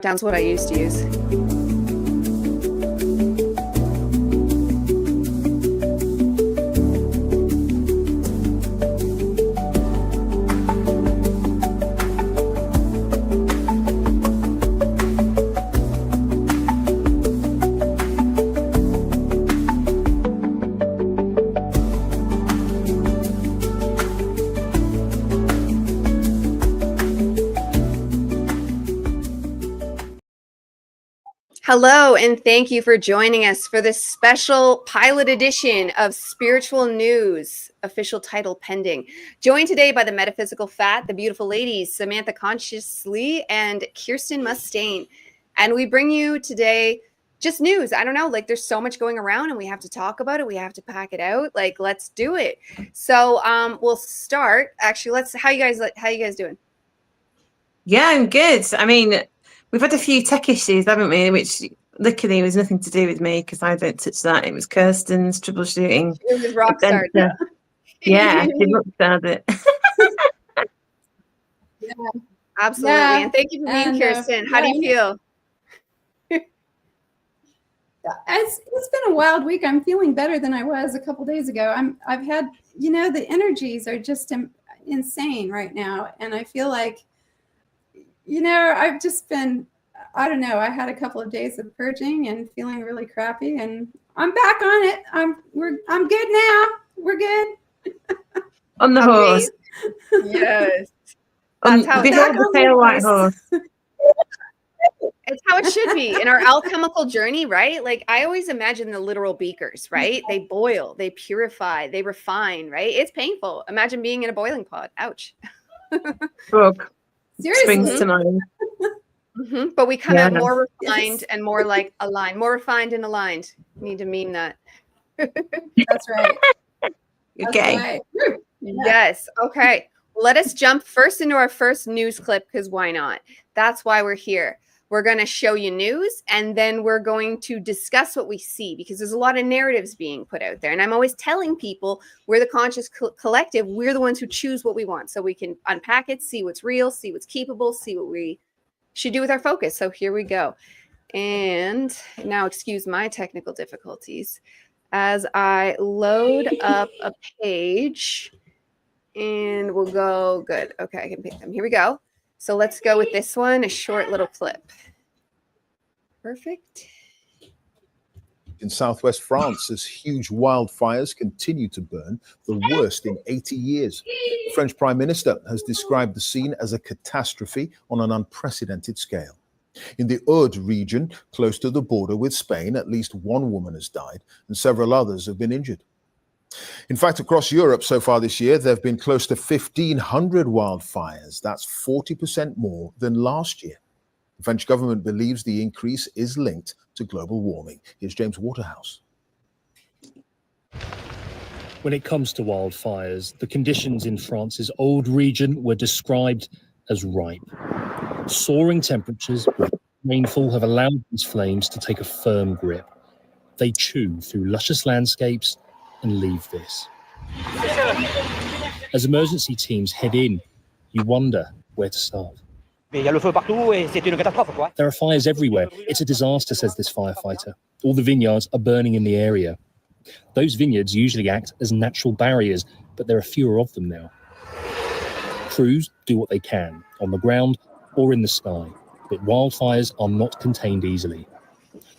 Down's what I used to use. Hello, and thank you for joining us for this special pilot edition of Spiritual News, official title pending. Joined today by the metaphysical Phat, the beautiful ladies, Samantha Consciously and Kirsten Mustaine. And we bring you today just news. I don't know, like there's so much going around and we have to talk about it. We have to pack it out. Like, let's do it. So we'll start. Actually, how you guys doing? Yeah, I'm good. I mean, we've had a few tech issues, haven't we? Which luckily was nothing to do with me because I don't touch that. It was Kirsten's troubleshooting. It was Rockstar. Yeah, she rockstarred it. Yeah, absolutely. Yeah. And thank you for being Kirsten. How do you feel? It's been a wild week. I'm feeling better than I was a couple days ago. I've had, the energies are just insane right now, and I feel like, I've just been, I don't know. I had a couple of days of purging and feeling really crappy, and I'm back on it. I'm good now. We're good. On the horse. Yes. That's how behold the pale white horse. It's how it should be in our alchemical journey, right? Like I always imagine the literal beakers, right? They boil, they purify, they refine, right? It's painful. Imagine being in a boiling pot. Ouch. Brooke. Seriously. Springs to mind. Mm-hmm. But we come out more refined and more like aligned, more refined and aligned. Need to mean that. That's right. Okay. Right. Yes. Okay. Let us jump first into our first news clip because why not? That's why we're here. We're going to show you news and then we're going to discuss what we see because there's a lot of narratives being put out there. And I'm always telling people we're the conscious collective. We're the ones who choose what we want. So we can unpack it, see what's real, see what's keepable, see what we should do with our focus. So here we go. And now excuse my technical difficulties as I load up a page and we'll go good. Okay, I can pick them. Here we go. So let's go with this one, a short little clip. Perfect. In southwest France, as huge wildfires continue to burn, the worst in 80 years. The French Prime Minister has described the scene as a catastrophe on an unprecedented scale. In the Aude region, close to the border with Spain, at least one woman has died and several others have been injured. In fact, across Europe so far this year, there have been close to 1,500 wildfires. That's 40% more than last year. The French government believes the increase is linked to global warming. Here's James Waterhouse. When it comes to wildfires, the conditions in France's Aude region were described as ripe. Soaring temperatures with rainfall have allowed these flames to take a firm grip. They chew through luscious landscapes and leave this. As emergency teams head in, you wonder where to start. There are fires everywhere. It's a disaster, says this firefighter. All the vineyards are burning in the area. Those vineyards usually act as natural barriers, but there are fewer of them now. Crews do what they can, on the ground or in the sky, but wildfires are not contained easily.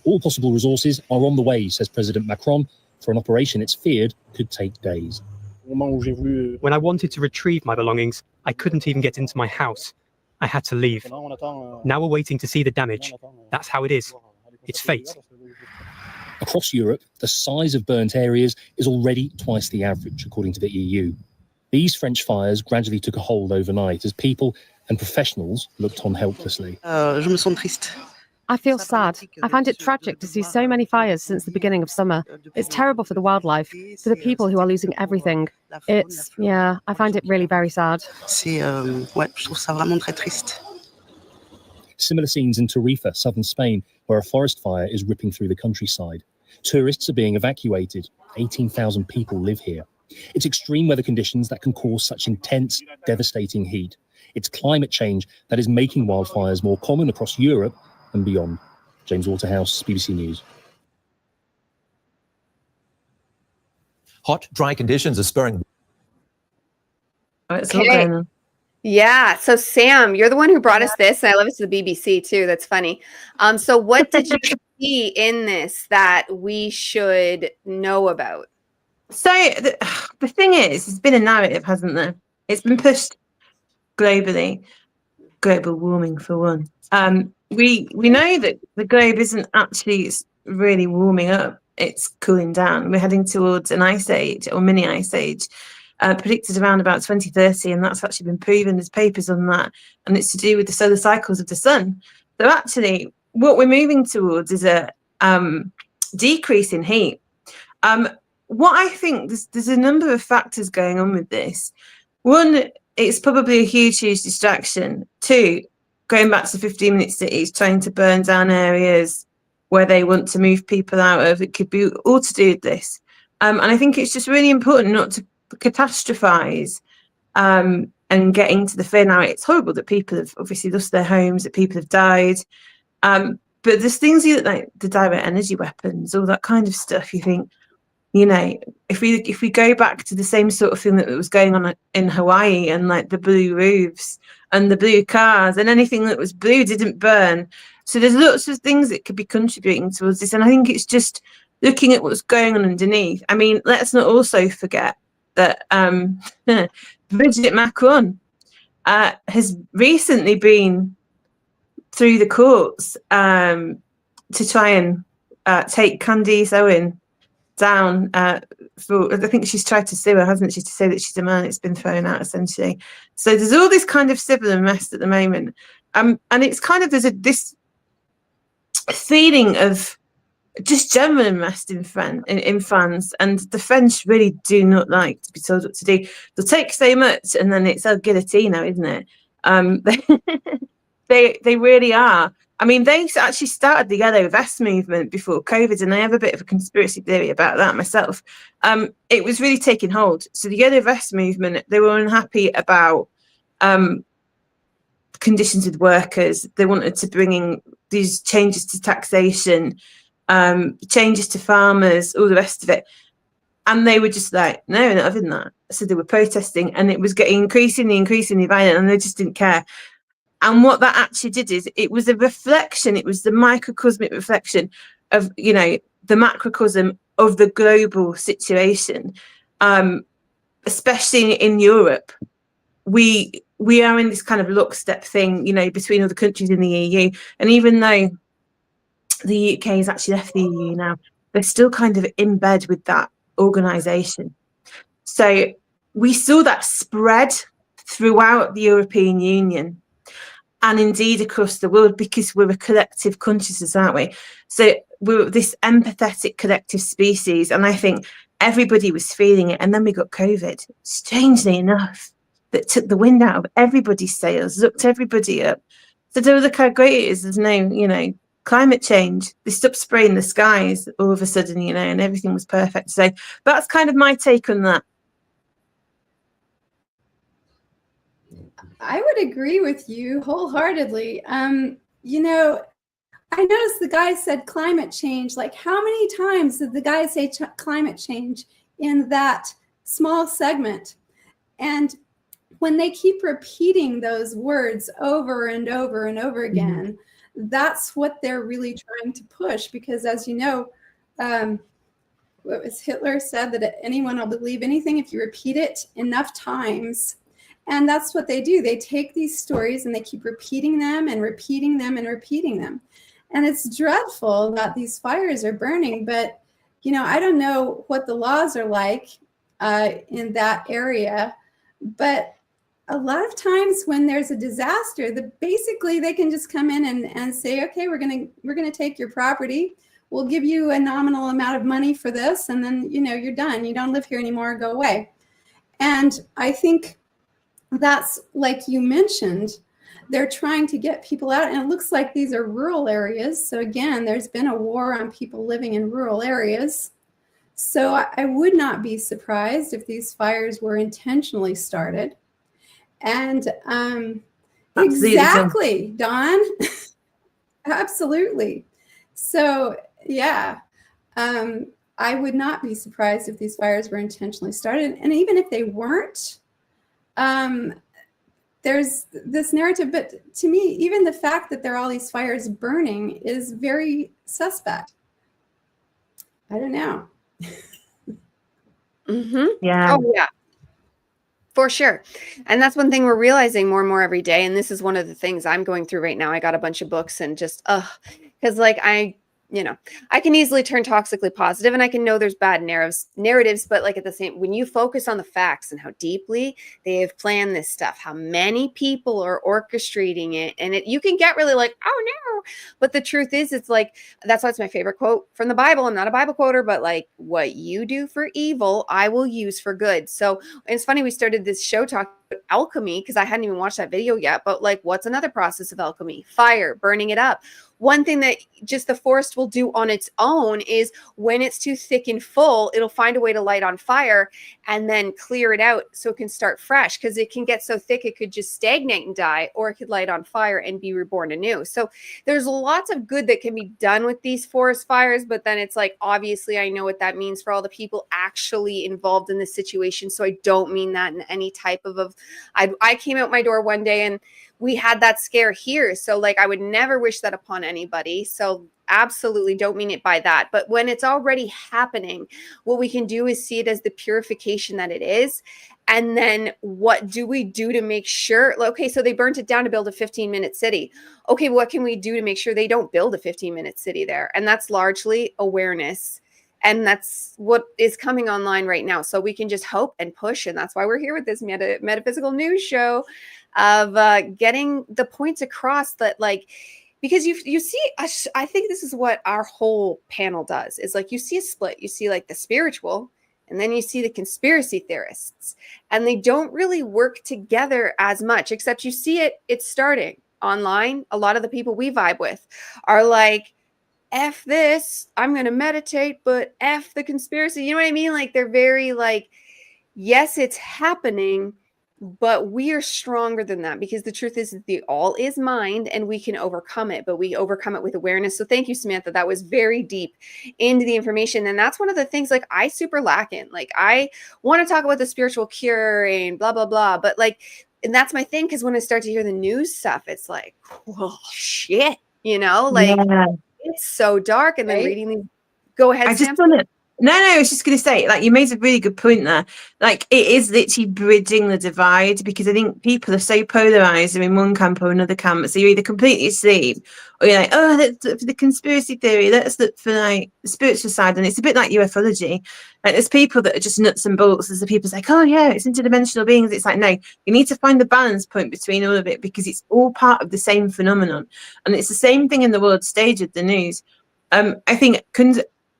All possible resources are on the way, says President Macron, for an operation it's feared could take days. When I wanted to retrieve my belongings, I couldn't even get into my house. I had to leave. Now we're waiting to see the damage. That's how it is. It's fate. Across Europe, the size of burnt areas is already twice the average, according to the EU. These French fires gradually took a hold overnight as people and professionals looked on helplessly. I feel sad. I find it tragic to see so many fires since the beginning of summer. It's terrible for the wildlife, for the people who are losing everything. I find it really very sad. Similar scenes in Tarifa, southern Spain, where a forest fire is ripping through the countryside. Tourists are being evacuated. 18,000 people live here. It's extreme weather conditions that can cause such intense, devastating heat. It's climate change that is making wildfires more common across Europe and beyond. James Waterhouse, BBC News. Hot, dry conditions are spurring. It's all going on. Yeah. So Sam, you're the one who brought us this, and I love it's the BBC too. That's funny. So what did you see in this that we should know about? So the thing is, it's been a narrative, hasn't there? It's been pushed globally. Global warming, for one. We know that the globe isn't actually really warming up. It's cooling down. We're heading towards an ice age or mini ice age, predicted around about 2030, and that's actually been proven. There's papers on that, and it's to do with the solar cycles of the sun. So actually, what we're moving towards is a decrease in heat. What I think, there's a number of factors going on with this. One, it's probably a huge distraction. Two, going back to 15-minute cities, trying to burn down areas where they want to move people out of. It could be all to do with this. And I think it's just really important not to catastrophize and get into the fear. Now, it's horrible that people have obviously lost their homes, that people have died. But there's things like the direct energy weapons, all that kind of stuff. You think, you know, if we go back to the same sort of thing that was going on in Hawaii, and like the blue roofs and the blue cars, and anything that was blue didn't burn. So there's lots of things that could be contributing towards this. And I think it's just looking at what's going on underneath. I mean, let's not also forget that Brigitte Macron has recently been through the courts to try and take Candice Owen down for, I think she's tried to sue her, hasn't she, to say that she's a man. It's been thrown out, essentially. So there's all this kind of civil unrest at the moment, and it's kind of, there's this feeling of just general unrest in France, and the French really do not like to be told what to do. They'll take so much, and then it's a guillotine now, isn't it? They really are. I mean, they actually started the yellow vest movement before COVID, and I have a bit of a conspiracy theory about that myself. It was really taking hold. So the yellow vest movement, they were unhappy about conditions with workers. They wanted to bring in these changes to taxation, changes to farmers, all the rest of it. And they were just like, no, not having that. So they were protesting, and it was getting increasingly violent, and they just didn't care. And what that actually did is, it was a reflection, it was the microcosmic reflection of, you know, the macrocosm of the global situation, especially in Europe. We are in this kind of lockstep thing, you know, between all the countries in the EU. And even though the UK has actually left the EU now, they're still kind of in bed with that organisation. So we saw that spread throughout the European Union, and indeed across the world, because we're a collective consciousness, aren't we? So we're this empathetic collective species, and I think everybody was feeling it. And then we got COVID, strangely enough, that took the wind out of everybody's sails, looked everybody up. So don't look how great it is. There's no, you know, climate change. They stopped spraying the skies all of a sudden, you know, and everything was perfect. So that's kind of my take on that. I would agree with you wholeheartedly. You know, I noticed the guy said climate change. Like, how many times did the guy say climate change in that small segment? And when they keep repeating those words over and over and over again, that's what they're really trying to push. Because, as you know, what was Hitler said, that anyone will believe anything if you repeat it enough times. And that's what they do. They take these stories and they keep repeating them and repeating them and repeating them. And it's dreadful that these fires are burning. But, you know, I don't know what the laws are like in that area. But a lot of times when there's a disaster, basically they can just come in and say, okay, we're gonna take your property. We'll give you a nominal amount of money for this. And then, you know, you're done. You don't live here anymore. Go away. And I think that's, like you mentioned, they're trying to get people out, and it looks like these are rural areas. So again, there's been a war on people living in rural areas. So I would not be surprised if these fires were intentionally started. And exactly, Dawn. Absolutely. So, yeah, I would not be surprised if these fires were intentionally started. And even if they weren't, there's this narrative. But to me, even the fact that there are all these fires burning is very suspect. I don't know. Yeah. Oh, yeah. For sure. And that's one thing we're realizing more and more every day. And this is one of the things I'm going through right now. I got a bunch of books and just, because like I can easily turn toxically positive and I can know there's bad narratives, but like at the same, when you focus on the facts and how deeply they have planned this stuff, how many people are orchestrating it, and you can get really like, oh no. But the truth is, it's like, that's why it's my favorite quote from the Bible. I'm not a Bible quoter, but like, what you do for evil, I will use for good. So it's funny, we started this show talking about alchemy because I hadn't even watched that video yet, but like, what's another process of alchemy? Fire, burning it up. One thing that just the forest will do on its own is when it's too thick and full, it'll find a way to light on fire and then clear it out so it can start fresh, because it can get so thick it could just stagnate and die, or it could light on fire and be reborn anew. So there's lots of good that can be done with these forest fires, but then it's like, obviously I know what that means for all the people actually involved in this situation. So I don't mean that in any type of I came out my door one day and we had that scare here. So like, I would never wish that upon anybody. So absolutely don't mean it by that. But when it's already happening, what we can do is see it as the purification that it is. And then what do we do to make sure, okay, so they burnt it down to build a 15-minute city. Okay, what can we do to make sure they don't build a 15-minute city there? And that's largely awareness. And that's what is coming online right now. So we can just hope and push. And that's why we're here with this metaphysical news show of getting the points across that, like, because you see, I think this is what our whole panel does, is like, you see a split, you see like the spiritual, and then you see the conspiracy theorists, and they don't really work together as much, except you see it's starting online. A lot of the people we vibe with are like, F this, I'm going to meditate, but F the conspiracy. You know what I mean? Like, they're very like, yes, it's happening, but we are stronger than that, because the truth is that the all is mind and we can overcome it, but we overcome it with awareness. So thank you, Samantha. That was very deep into the information. And that's one of the things like I super lack in. Like, I want to talk about the spiritual cure and blah, blah, blah. But like, and that's my thing. Cause when I start to hear the news stuff, it's like, well, shit, like it's so dark. And then reading these, go ahead, Sam. No, I was just going to say, like, you made a really good point there. Like, it is literally bridging the divide, because I think people are so polarized. They're in one camp or another camp. So you're either completely asleep, or you're like, oh, let's look for the conspiracy theory. Let's look for like the spiritual side. And it's a bit like ufology. Like, there's people that are just nuts and bolts. There's the people like, oh yeah, it's interdimensional beings. It's like, no, you need to find the balance point between all of it, because it's all part of the same phenomenon. And it's the same thing in the world stage of the news. I think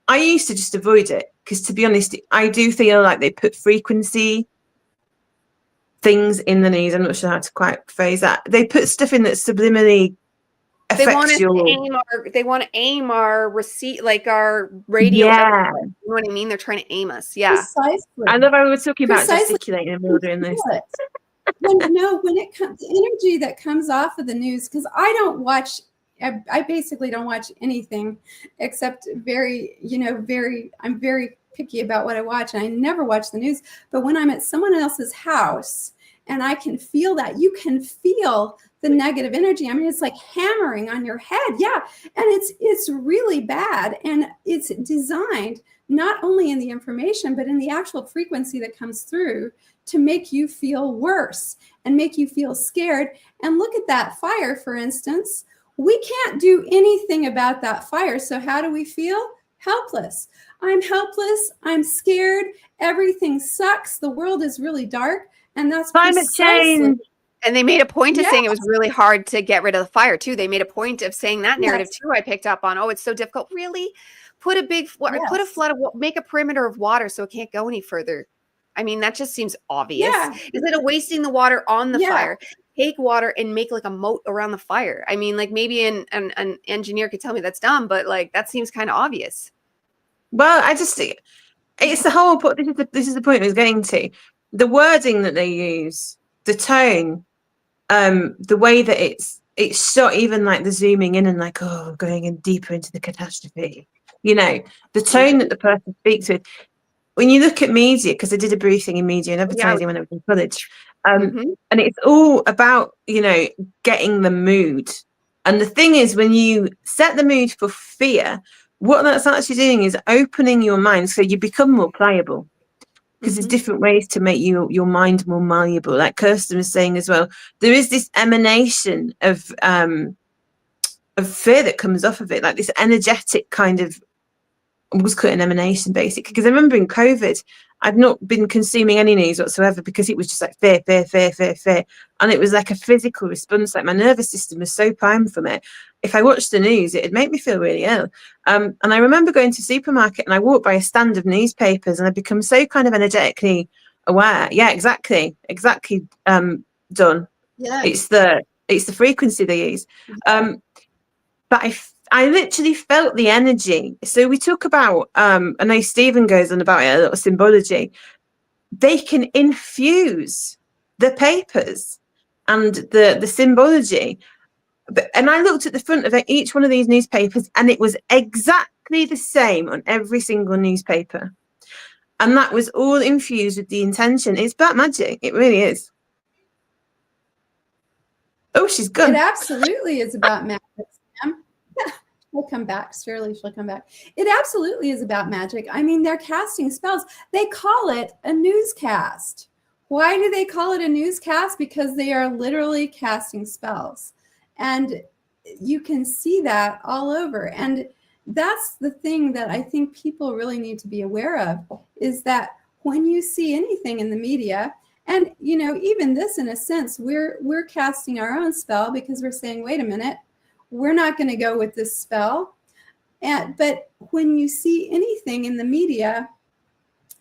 I used to just avoid it, because, to be honest, I do feel like they put frequency things in the news. I'm not sure how to quite phrase that. They put stuff in that subliminally affects they want to aim our receipt, like our radio. Yeah. You know what I mean? They're trying to aim us. Yeah. Precisely. I love how we were talking about gesticulating and we were doing this. when it comes, the energy that comes off of the news, because I don't watch. I basically don't watch anything except I'm very picky about what I watch, and I never watch the news. But when I'm at someone else's house and I can feel that, you can feel the negative energy. I mean, it's like hammering on your head. Yeah. And it's really bad. And it's designed not only in the information, but in the actual frequency that comes through to make you feel worse and make you feel scared. And look at that fire, for instance. We can't do anything about that fire. So how do we feel? Helpless. I'm helpless. I'm scared. Everything sucks. The world is really dark. And that's climate change. And they made a point of saying it was really hard to get rid of the fire too. They made a point of saying that narrative too. I picked up on, oh, it's so difficult. Really? Put a flood of, make a perimeter of water so it can't go any further. I mean, that just seems obvious. Yeah. Instead of wasting the water on the fire, take water and make like a moat around the fire. I mean, like, maybe an engineer could tell me that's dumb, but like, that seems kind of obvious. Well, I just think it's the whole point. This is the point I was getting to. The wording that they use, the tone, the way that it's it's shot even like the zooming in and like, oh, going in deeper into the catastrophe. You know, the tone that the person speaks with. When you look at media, because I did a briefing in media and advertising when I was in college, and it's all about, you know, getting the mood. And the thing is, when you set the mood for fear, what that's actually doing is opening your mind so you become more pliable. Because there's different ways to make your mind more malleable. Like Kirsten was saying as well, there is this emanation of fear that comes off of it, like this energetic kind of, was called an emanation basically. Because I remember in COVID, I'd not been consuming any news whatsoever because it was just like fear, fear, fear, fear, fear. And it was like a physical response, like my nervous system was so primed from it. If I watched the news, it'd make me feel really ill. And I remember going to a supermarket and I walked by a stand of newspapers and I'd become so kind of energetically aware. Yeah, exactly. Done. Yeah. It's the frequency they use. But I literally felt the energy. So we talk about, I know Stephen goes on about it, a little symbology. They can infuse the papers and the symbology. And I looked at the front of each one of these newspapers and it was exactly the same on every single newspaper. And that was all infused with the intention. It's black magic. It really is. Oh, she's gone. It absolutely is about magic, Sam. She'll come back. Surely she'll come back. It absolutely is about magic. I mean, they're casting spells. They call it a newscast. Why do they call it a newscast? Because they are literally casting spells. And you can see that all over. And that's the thing that I think people really need to be aware of, is that when you see anything in the media, and, you know, even this, in a sense, we're casting our own spell because we're saying, wait a minute, we're not going to go with this spell. But when you see anything in the media,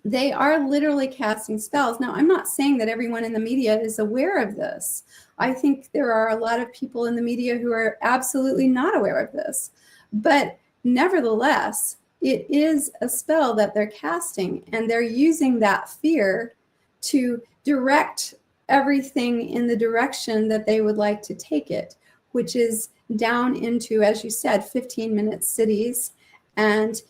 they are literally casting spells. Now, I'm not saying that everyone in the media is aware of this. I think there are a lot of people in the media who are absolutely not aware of this. But nevertheless, it is a spell that they're casting, and they're using that fear to direct everything in the direction that they would like to take it, which is down into, as you said, 15-minute cities and,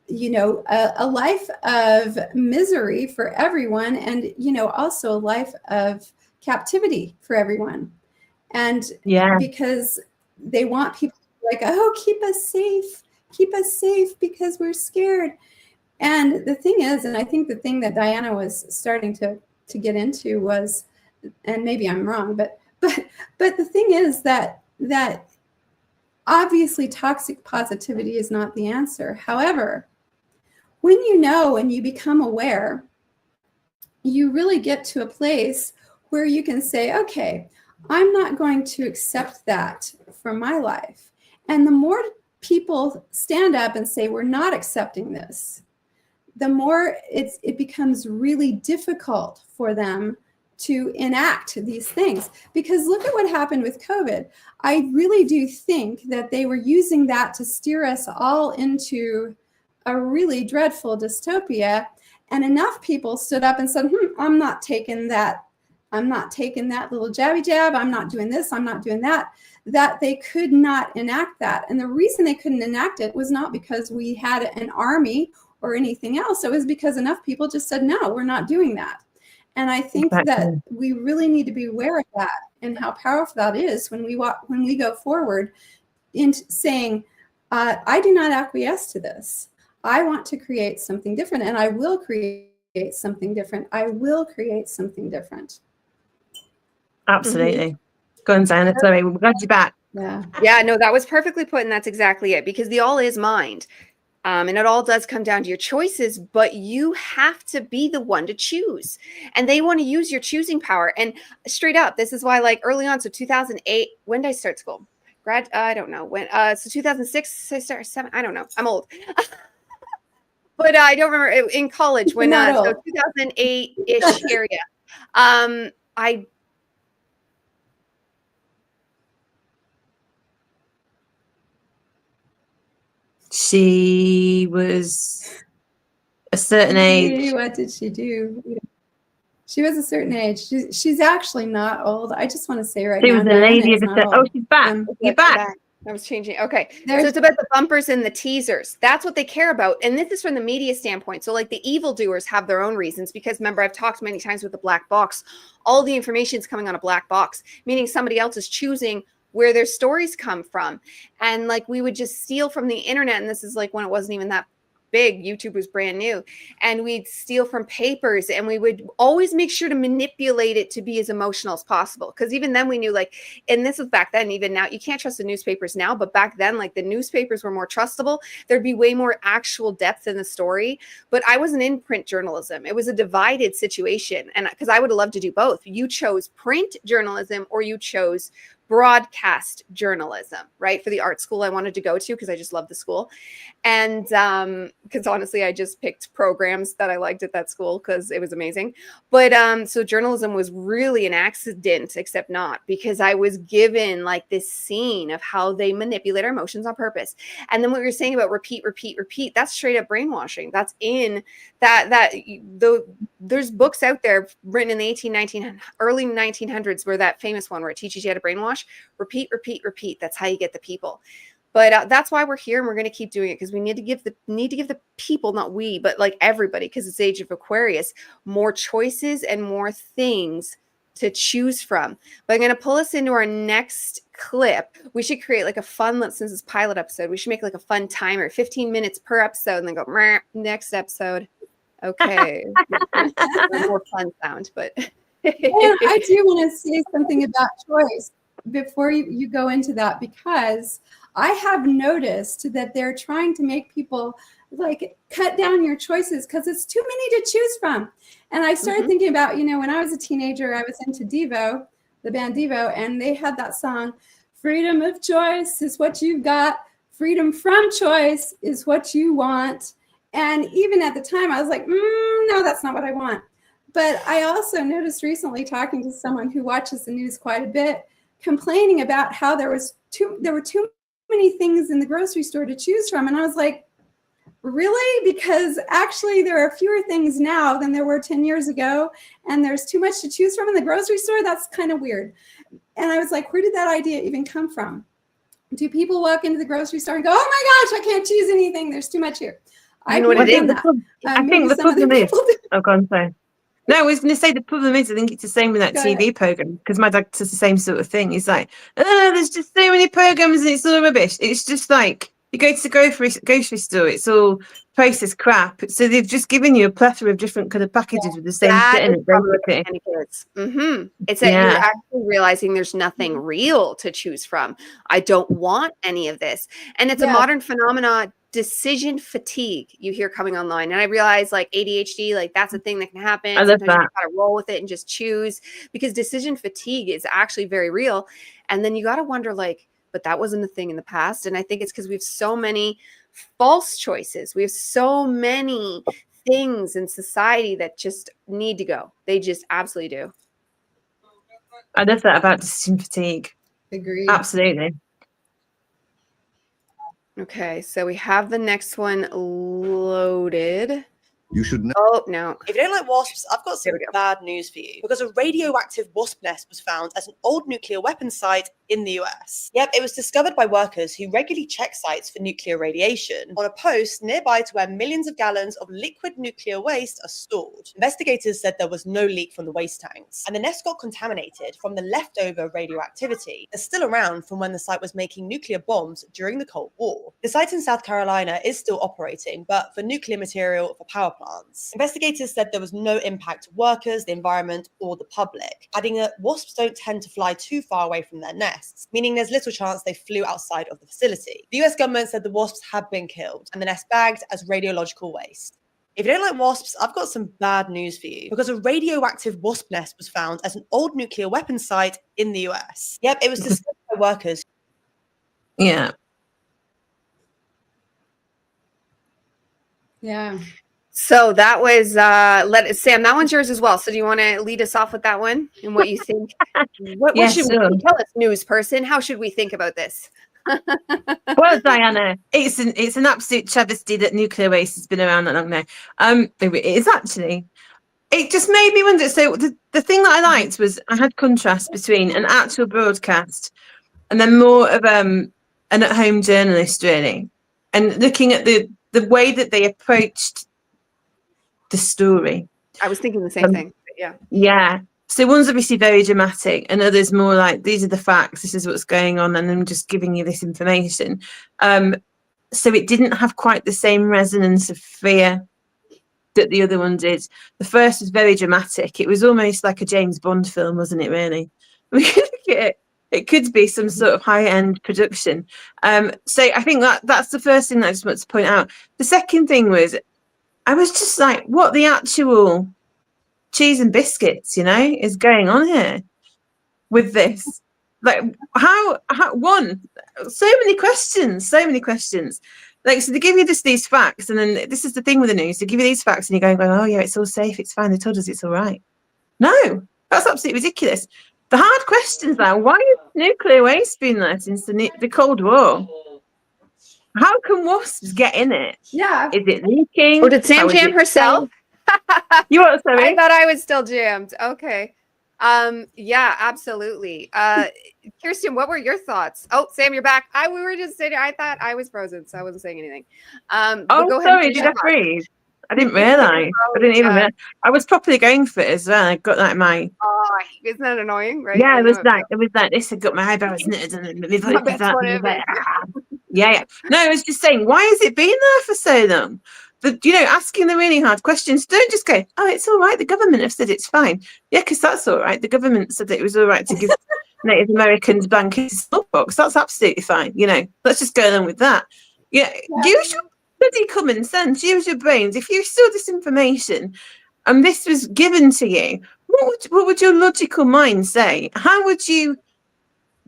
you know, a life of misery for everyone, and, you know, also a life of captivity for everyone. And because they want people like, oh, keep us safe because we're scared. And the thing is, and I think the thing that Diana was starting to get into was, and maybe I'm wrong, but the thing is that obviously toxic positivity is not the answer. However, when you know and you become aware, you really get to a place where you can say, okay, I'm not going to accept that for my life. And the more people stand up and say, we're not accepting this, the more it becomes really difficult for them to enact these things. Because look at what happened with COVID. I really do think that they were using that to steer us all into a really dreadful dystopia. And enough people stood up and said, I'm not taking that. I'm not taking that little jabby jab. I'm not doing this. I'm not doing that. That they could not enact that. And the reason they couldn't enact it was not because we had an army or anything else. It was because enough people just said, no, we're not doing that. And I think that we really need to be aware of that and how powerful that is when we go forward in saying, I do not acquiesce to this. I want to create something different, and I will create something different. I will create something different. Absolutely. Go on, Diana. Sorry, we're glad you're back. Yeah, no, that was perfectly put, and that's exactly it, because the all is mind. And it all does come down to your choices, but you have to be the one to choose. And they want to use your choosing power. And straight up, this is why, like, early on, so 2008, when did I start school? I don't know when. So 2006, I started 7. I don't know. I'm old. But I don't remember in college when so 2008-ish area. She was a certain age. What did she do? She was a certain age. She's actually not old. I just want to say right She now, was a Diana lady is of the not Oh, old. she's back. You're back. I was changing. Okay. So There's- it's about the bumpers and the teasers. That's what they care about. And this is from the media standpoint. So like the evildoers have their own reasons because remember, I've talked many times with the black box. All the information is coming on a black box, meaning somebody else is choosing where their stories come from. And like we would just steal from the internet. And this is like when it wasn't even that big. YouTube was brand new, and we'd steal from papers, and we would always make sure to manipulate it to be as emotional as possible, because even then we knew, like, and this was back then, even now you can't trust the newspapers now, but back then, like, the newspapers were more trustable. There'd be way more actual depth in the story. But I wasn't in print journalism. It was a divided situation, and because I would have loved to do both. You chose print journalism or you chose broadcast journalism, right? For the art school I wanted to go to, because I just loved the school. And because honestly, I just picked programs that I liked at that school because it was amazing. But so journalism was really an accident, except not, because I was given like this scene of how they manipulate our emotions on purpose. And then what you're saying about repeat, that's straight up brainwashing. That's in there's books out there written in the early 1900s where that famous one where it teaches you how to brainwash. Repeat. That's how you get the people. But that's why we're here, and we're going to keep doing it, because we need to give the people, not we, but like everybody, because it's Age of Aquarius, more choices and more things to choose from. But I'm going to pull us into our next clip. We should create like a fun, since it's pilot episode, we should make like a fun timer, 15 minutes per episode, and then go next episode. Okay. More fun sound, but I do want to say something about choice before you go into that, because I have noticed that they're trying to make people like cut down your choices because it's too many to choose from. And I started thinking about, when I was a teenager, I was into Devo, the band Devo, and they had that song, freedom of choice is what you've got. Freedom from choice is what you want. And even at the time, I was like, no, that's not what I want. But I also noticed recently, talking to someone who watches the news quite a bit, complaining about how there were too many things in the grocery store to choose from. And I was like, really? Because actually there are fewer things now than there were 10 years ago, and there's too much to choose from in the grocery store. That's kind of weird. And I was like, where did that idea even come from? Do people walk into the grocery store and go, oh my gosh, I can't choose anything, there's too much here? I think the problem is, oh, go on, sorry. No, I was going to say the problem is, I think it's the same with that TV program, because my dad does the same sort of thing. He's like, there's just so many programs and it's all rubbish. It's just like, you go to the grocery store, it's all processed crap. So they've just given you a plethora of different kind of packages with the same shit in it, basically. It's that you're actually realizing there's nothing real to choose from. I don't want any of this. And it's a modern phenomenon. Decision fatigue you hear coming online, and I realize like ADHD, like that's a thing that can happen. I love Sometimes that. you gotta roll with it and just choose, because decision fatigue is actually very real. And then you got to wonder, like, but that wasn't a thing in the past. And I think it's because we have so many false choices. We have so many things in society that just need to go. They just absolutely do. I love that about decision fatigue. Agreed. Absolutely. Okay, so we have the next one loaded. You should know. Oh, no. If you don't like wasps, I've got some bad news for you. Because a radioactive wasp nest was found at an old nuclear weapons site in the US. Yep, it was discovered by workers who regularly check sites for nuclear radiation on a post nearby to where millions of gallons of liquid nuclear waste are stored. Investigators said there was no leak from the waste tanks, and the nest got contaminated from the leftover radioactivity that's still around from when the site was making nuclear bombs during the Cold War. The site in South Carolina is still operating, but for nuclear material for power plants. Investigators said there was no impact to workers, the environment, or the public, adding that wasps don't tend to fly too far away from their nests, meaning there's little chance they flew outside of the facility. The US government said the wasps have been killed and the nest bagged as radiological waste. If you don't like wasps, I've got some bad news for you, because a radioactive wasp nest was found at an old nuclear weapons site in the US. Yep, it was discovered by workers. Yeah. Yeah. So that was Sam, that one's yours as well. So do you want to lead us off with that one and what you think? What should we tell us, news person? How should we think about this? Well, Diana, it's an absolute travesty that nuclear waste has been around that long now. It is actually. it just made me wonder. So the thing that I liked was I had contrast between an actual broadcast and then more of an at-home journalist, really, and looking at the way that they approached the story. I was thinking the same thing. Yeah. Yeah. So one's obviously very dramatic, and others more like, these are the facts, this is what's going on, and I'm just giving you this information. So it didn't have quite the same resonance of fear that the other one did. The first was very dramatic. It was almost like a James Bond film, wasn't it, really? It could be some sort of high-end production. So I think that's the first thing that I just want to point out. The second thing was, I was just like, what the actual cheese and biscuits, is going on here with this? Like, how one, so many questions. Like, so they give you just these facts, and then this is the thing with the news, they give you these facts and you're going, oh yeah, it's all safe, it's fine, they told us it's all right. No, that's absolutely ridiculous. The hard questions are, why has nuclear waste been there since the Cold War? How can wasps get in it? Yeah. Is it leaking? Or did Sam jam herself? You what, sorry? I thought I was still jammed. Okay. Yeah, absolutely. Kirsten, what were your thoughts? Oh, Sam, you're back. We were just sitting. I thought I was frozen, so I wasn't saying anything. Go sorry, did I freeze? I didn't realise. I didn't even realize. I was properly going for it as well. I got like my. Oh, isn't that annoying, right? Yeah, it was like this. I got my eyebrows knitted and yeah. No, I was just saying, why has it been there for so long? Asking the really hard questions. Don't just go, oh, it's all right. The government have said it's fine. Yeah, because that's all right. The government said that it was all right to give Native Americans blankets smallpox. That's absolutely fine. Let's just go along with that. Yeah. Use your bloody common sense. Use your brains. If you saw this information and this was given to you, what would your logical mind say? How would you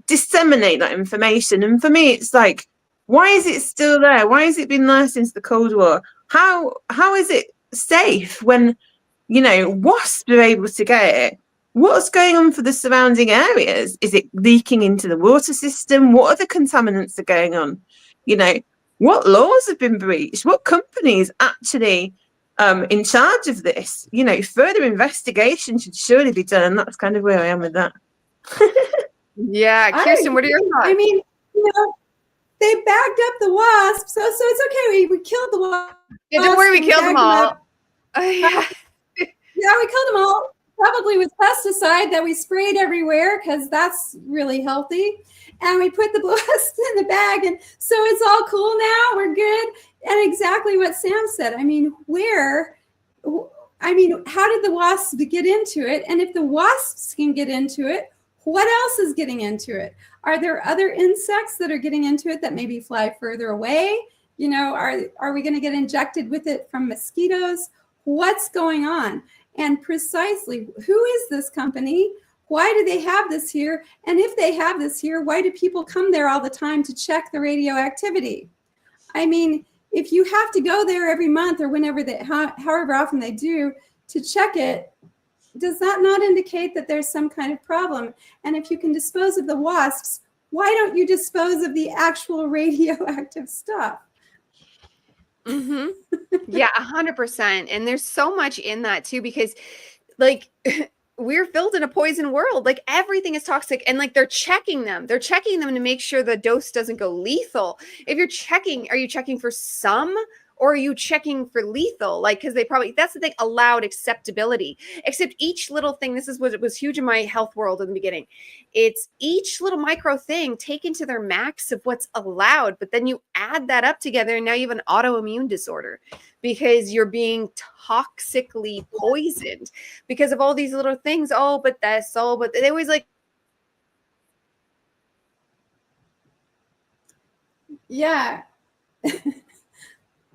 disseminate that information? And for me, it's like, why is it still there? Why has it been there since the Cold War? How is it safe when, wasps are able to get it? What's going on for the surrounding areas? Is it leaking into the water system? What other contaminants are going on? What laws have been breached? What companies actually in charge of this? Further investigation should surely be done. And that's kind of where I am with that. Yeah. Kirsten, what are your thoughts? I mean, they bagged up the wasps, so it's okay. We killed the wasps. Yeah, don't worry, we killed them all. Yeah, we killed them all. Probably with pesticide that we sprayed everywhere, because that's really healthy. And we put the wasps in the bag, and so it's all cool now. We're good. And exactly what Sam said. I mean, how did the wasps get into it? And if the wasps can get into it, what else is getting into it? Are there other insects that are getting into it that maybe fly further away? Are we going to get injected with it from mosquitoes? What's going on? And precisely, who is this company? Why do they have this here? And if they have this here, why do people come there all the time to check the radioactivity? I mean, if you have to go there every month or whenever however often they do to check it, does that not indicate that there's some kind of problem? And if you can dispose of the wasps, why don't you dispose of the actual radioactive stuff? Mm-hmm. Yeah, 100%. And there's so much in that too, because we're filled in a poison world. Like, everything is toxic, and they're checking them. They're checking them to make sure the dose doesn't go lethal. If you're checking, are you checking for some, or are you checking for lethal? Because that's the thing, allowed acceptability. Except each little thing, this is what was huge in my health world in the beginning. It's each little micro thing taken to their max of what's allowed, but then you add that up together, and now you have an autoimmune disorder because you're being toxically poisoned because of all these little things. But they always Yeah.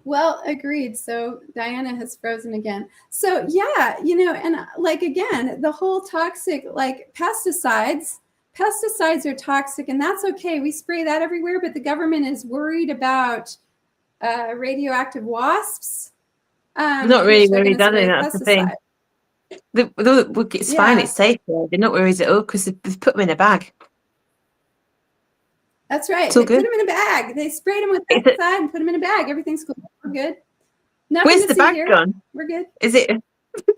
Well, agreed. So Diana has frozen again. So yeah, and again, the whole toxic, pesticides are toxic, and that's okay. We spray that everywhere, but the government is worried about radioactive wasps. Not really worried, are they? That's the thing. It's fine. It's safe. They're not worried at all because they've put them in a bag. That's right. They put them in a bag. They sprayed them with pesticide and put them in a bag. Everything's cool. We're good. Where's the bag gone? We're good. Is it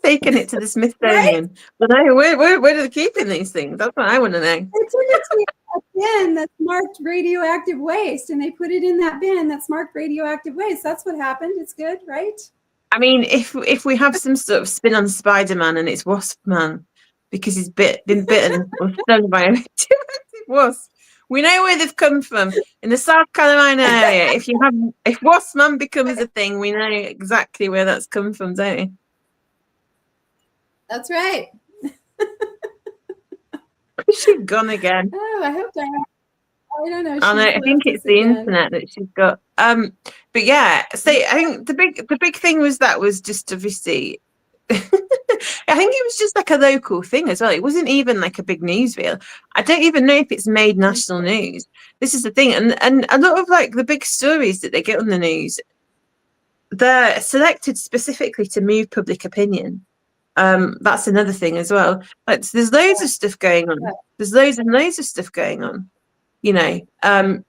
Taking it to the Smithsonian. But where are they keeping these things? That's what I want to know. They took it to a bin that's marked radioactive waste, and they put it in that bin that's marked radioactive waste. That's what happened. It's good, right? I mean, if we have some sort of spin on Spider-Man and it's Wasp Man because he's been bitten or stung by a radioactive wasp, we know where they've come from in the South Carolina area. If Wasp Man becomes a thing, we know exactly where that's come from, don't we? That's right. She's gone again. Oh, I hope that. I don't know. I think it's the internet that she's got. But yeah, so I think the big thing was just obviously. I think it was just like a local thing as well. It wasn't even like a big news reel. I don't even know if it's made national news. This is the thing, and a lot of like the big stories that they get on the news, they're selected specifically to move public opinion. That's another thing as well. Like there's loads of stuff going on. There's loads and loads of stuff going on, you know.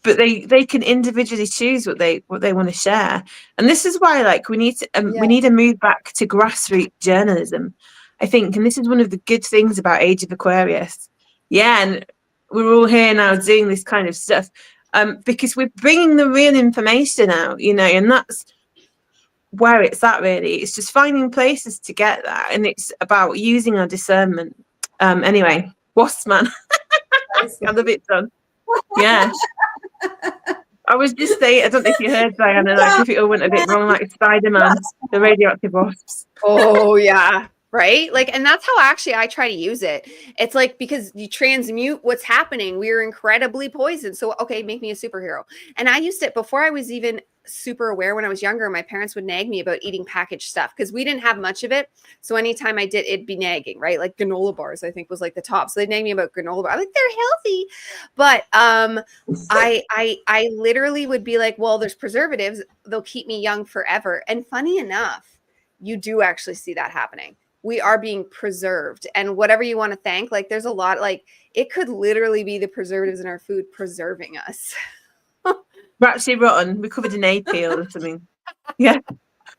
But they can individually choose what they want to share, and this is why like we need to move back to grassroots journalism, I think. And this is one of the good things about Age of Aquarius. Yeah, and we're all here now doing this kind of stuff because we're bringing the real information out, you know, and that's where it's at really. It's just finding places to get that, and it's about using our discernment. Anyway, Wasp Man. I love it done. Yeah. I was just saying, I don't know if you heard, Diana, like if it all went a bit wrong, like Spider-Man, the radioactive wasps. Oh yeah. Right? Like, and that's how actually I try to use it. It's like, because you transmute what's happening. We're incredibly poisoned. So, okay, make me a superhero. And I used it before I was even super aware. When I was younger, my parents would nag me about eating packaged stuff because we didn't have much of it. So anytime I did, it'd be nagging, right? Like granola bars, I think was like the top. So they'd nag me about granola bars. I'm like, they're healthy. But I literally would be like, well, there's preservatives. They'll keep me young forever. And funny enough, you do actually see that happening. We are being preserved, and whatever you want to thank, like there's a lot, like it could literally be the preservatives in our food preserving us. We're actually rotten. We're covered in A peel or something. Yeah.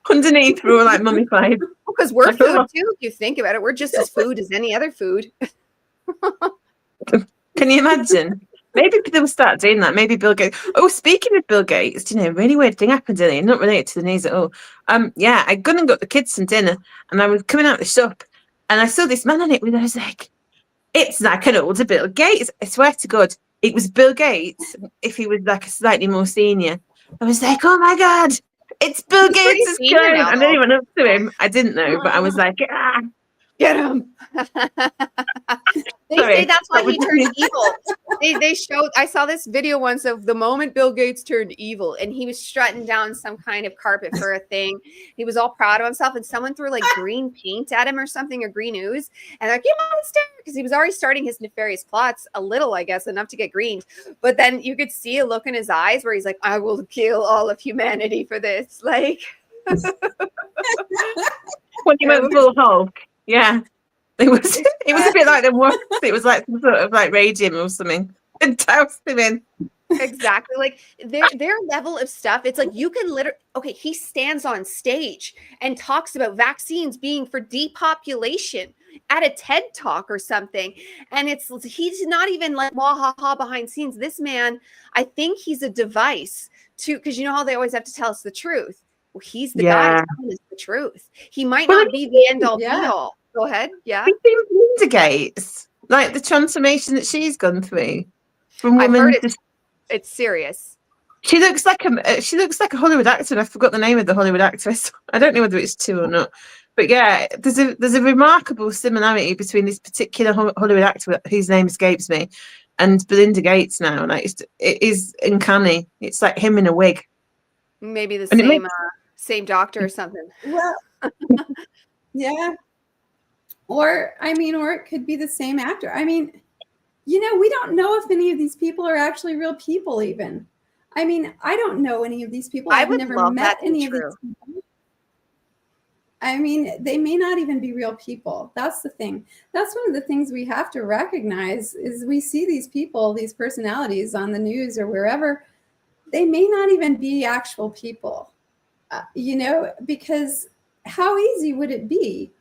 Underneath we're all like mummified. Because we're food too, if you think about it. We're just as food as any other food. Can you imagine? Maybe they'll start doing that. Maybe Bill Gates. Oh, speaking of Bill Gates, you know, a really weird thing happened today, not related to the news at all. Yeah, I gone and got the kids some dinner, and I was coming out the shop, and I saw this man on it, and I was like, it's like an older Bill Gates. I swear to God, it was Bill Gates if he was like a slightly more senior. I was like, oh my God, it's Bill Gates' clone. And then he went up to him. I didn't know, but I was like, ah. Get him. They say that's why he turned evil. They showed, I saw this video once of the moment Bill Gates turned evil, and he was strutting down some kind of carpet for a thing. He was all proud of himself, and someone threw like green paint at him or something, or green ooze, and like, you monster, because he was already starting his nefarious plots a little, I guess, enough to get greened. But then you could see a look in his eyes where he's like, I will kill all of humanity for this. Like, when he went full Hulk. Yeah, it was a bit like the wasp. It was like some sort of like radium or something, and doused him in. Exactly, like their level of stuff. It's like you can literally. Okay, he stands on stage and talks about vaccines being for depopulation at a TED talk or something, and he's not even like wahaha behind scenes. This man, I think he's a device to, because you know how they always have to tell us the truth. Well, he's the guy telling us the truth. He might not be the end all be all. Go ahead. Yeah. Linda Gates, like the transformation that she's gone through from woman. I've heard it's serious. She looks like a Hollywood actor, and I forgot the name of the Hollywood actress. I don't know whether it's two or not, but yeah, there's a remarkable similarity between this particular Hollywood actor whose name escapes me and Belinda Gates now. Like it is uncanny. It's like him in a wig. Maybe the same doctor or something. Well, yeah. Or it could be the same actor. I mean, you know, we don't know if any of these people are actually real people even. I mean, I don't know any of these people. I've never met any of these people. I mean, they may not even be real people. That's the thing. That's one of the things we have to recognize is we see these people, these personalities on the news or wherever. They may not even be actual people, you know, because how easy would it be?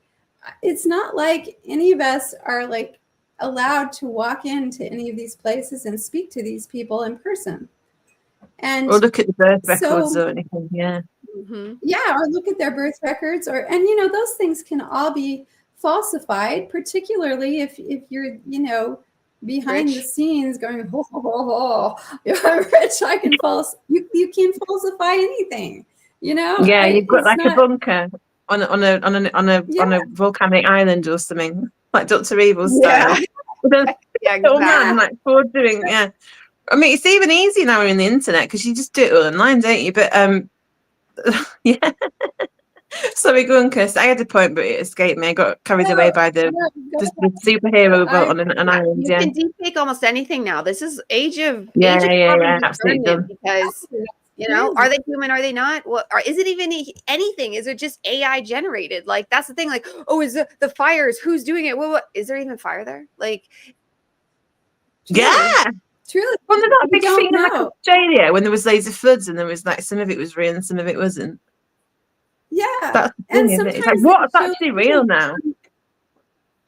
It's not like any of us are like allowed to walk into any of these places and speak to these people in person. And or look at the birth records so, or anything. Yeah. yeah, or look at their birth records, and those things can all be falsified, particularly if you're behind the scenes going, ho, ho, ho, ho. I'm rich, I can you can falsify anything, Yeah, you've got it's like a not. bunker on a volcanic island or something, like Dr. Evil Yeah. style. With a Yeah, little man exactly. like forward doing. Yeah, I mean it's even easier now in the internet because you just do it all online, don't you? But yeah. Sorry, go on, Kirsty. I had a point, but it escaped me. I got carried away by the superhero boat on an island. You Yeah, can deep fake almost anything now. This is age of yeah, absolutely discernment done. because are they human? Are they not? What is it even anything? Is it just AI generated? Like that's the thing. Like, oh, is the fires? Who's doing it? What? Is there even fire there? Like, yeah. Truly, Wasn't that a big don't thing in like know. Australia when there was loads of floods and there was like some of it was real and some of it wasn't? Yeah, That's the and thing, isn't it? It's sometimes like what's they show actually real now?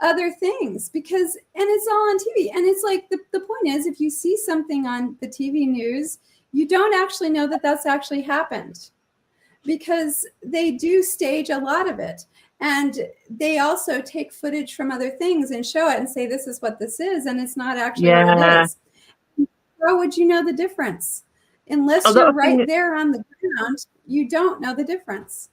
other things and it's all on TV. And it's like the point is, if you see something on the TV news, you don't actually know that that's actually happened, because they do stage a lot of it. And they also take footage from other things and show it and say, this is what this is. And it's not actually what it is. How would you know the difference? Unless you're right there on the ground, you don't know the difference.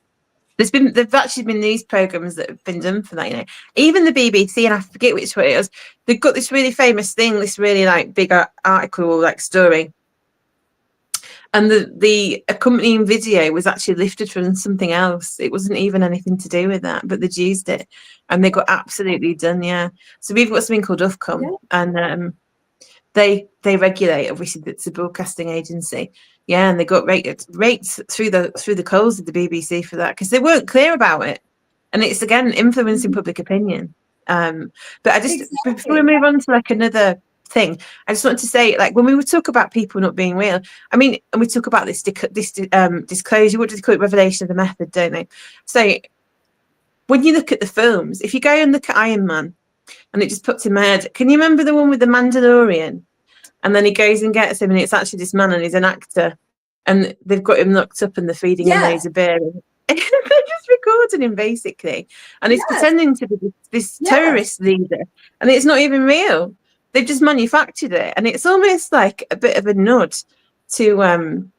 There've actually been these programs that have been done for that, even the BBC, and I forget which one it was. They've got this really famous thing, this really like big article, like story, and the accompanying video was actually lifted from something else. It wasn't even anything to do with that, but they'd used it, and they got absolutely done. Yeah, so we've got something called Ofcom, and they regulate. Obviously, it's a broadcasting agency. Yeah, and they got rates through the coals of the BBC for that because they weren't clear about it, and it's again influencing public opinion. But I just before we move on to like another thing, I just want to say, like when we would talk about people not being real, I mean, and we talk about this disclosure. What do they call it? Revelation of the method, don't they? So when you look at the films, if you go and look at Iron Man, and it just puts in my head, can you remember the one with the Mandalorian? And then he goes and gets him, and it's actually this man, and he's an actor, and they've got him locked up, and they're feeding him loads of beer. And they're just recording him basically, and he's pretending to be this terrorist leader, and it's not even real. They've just manufactured it, and it's almost like a bit of a nod to Saddam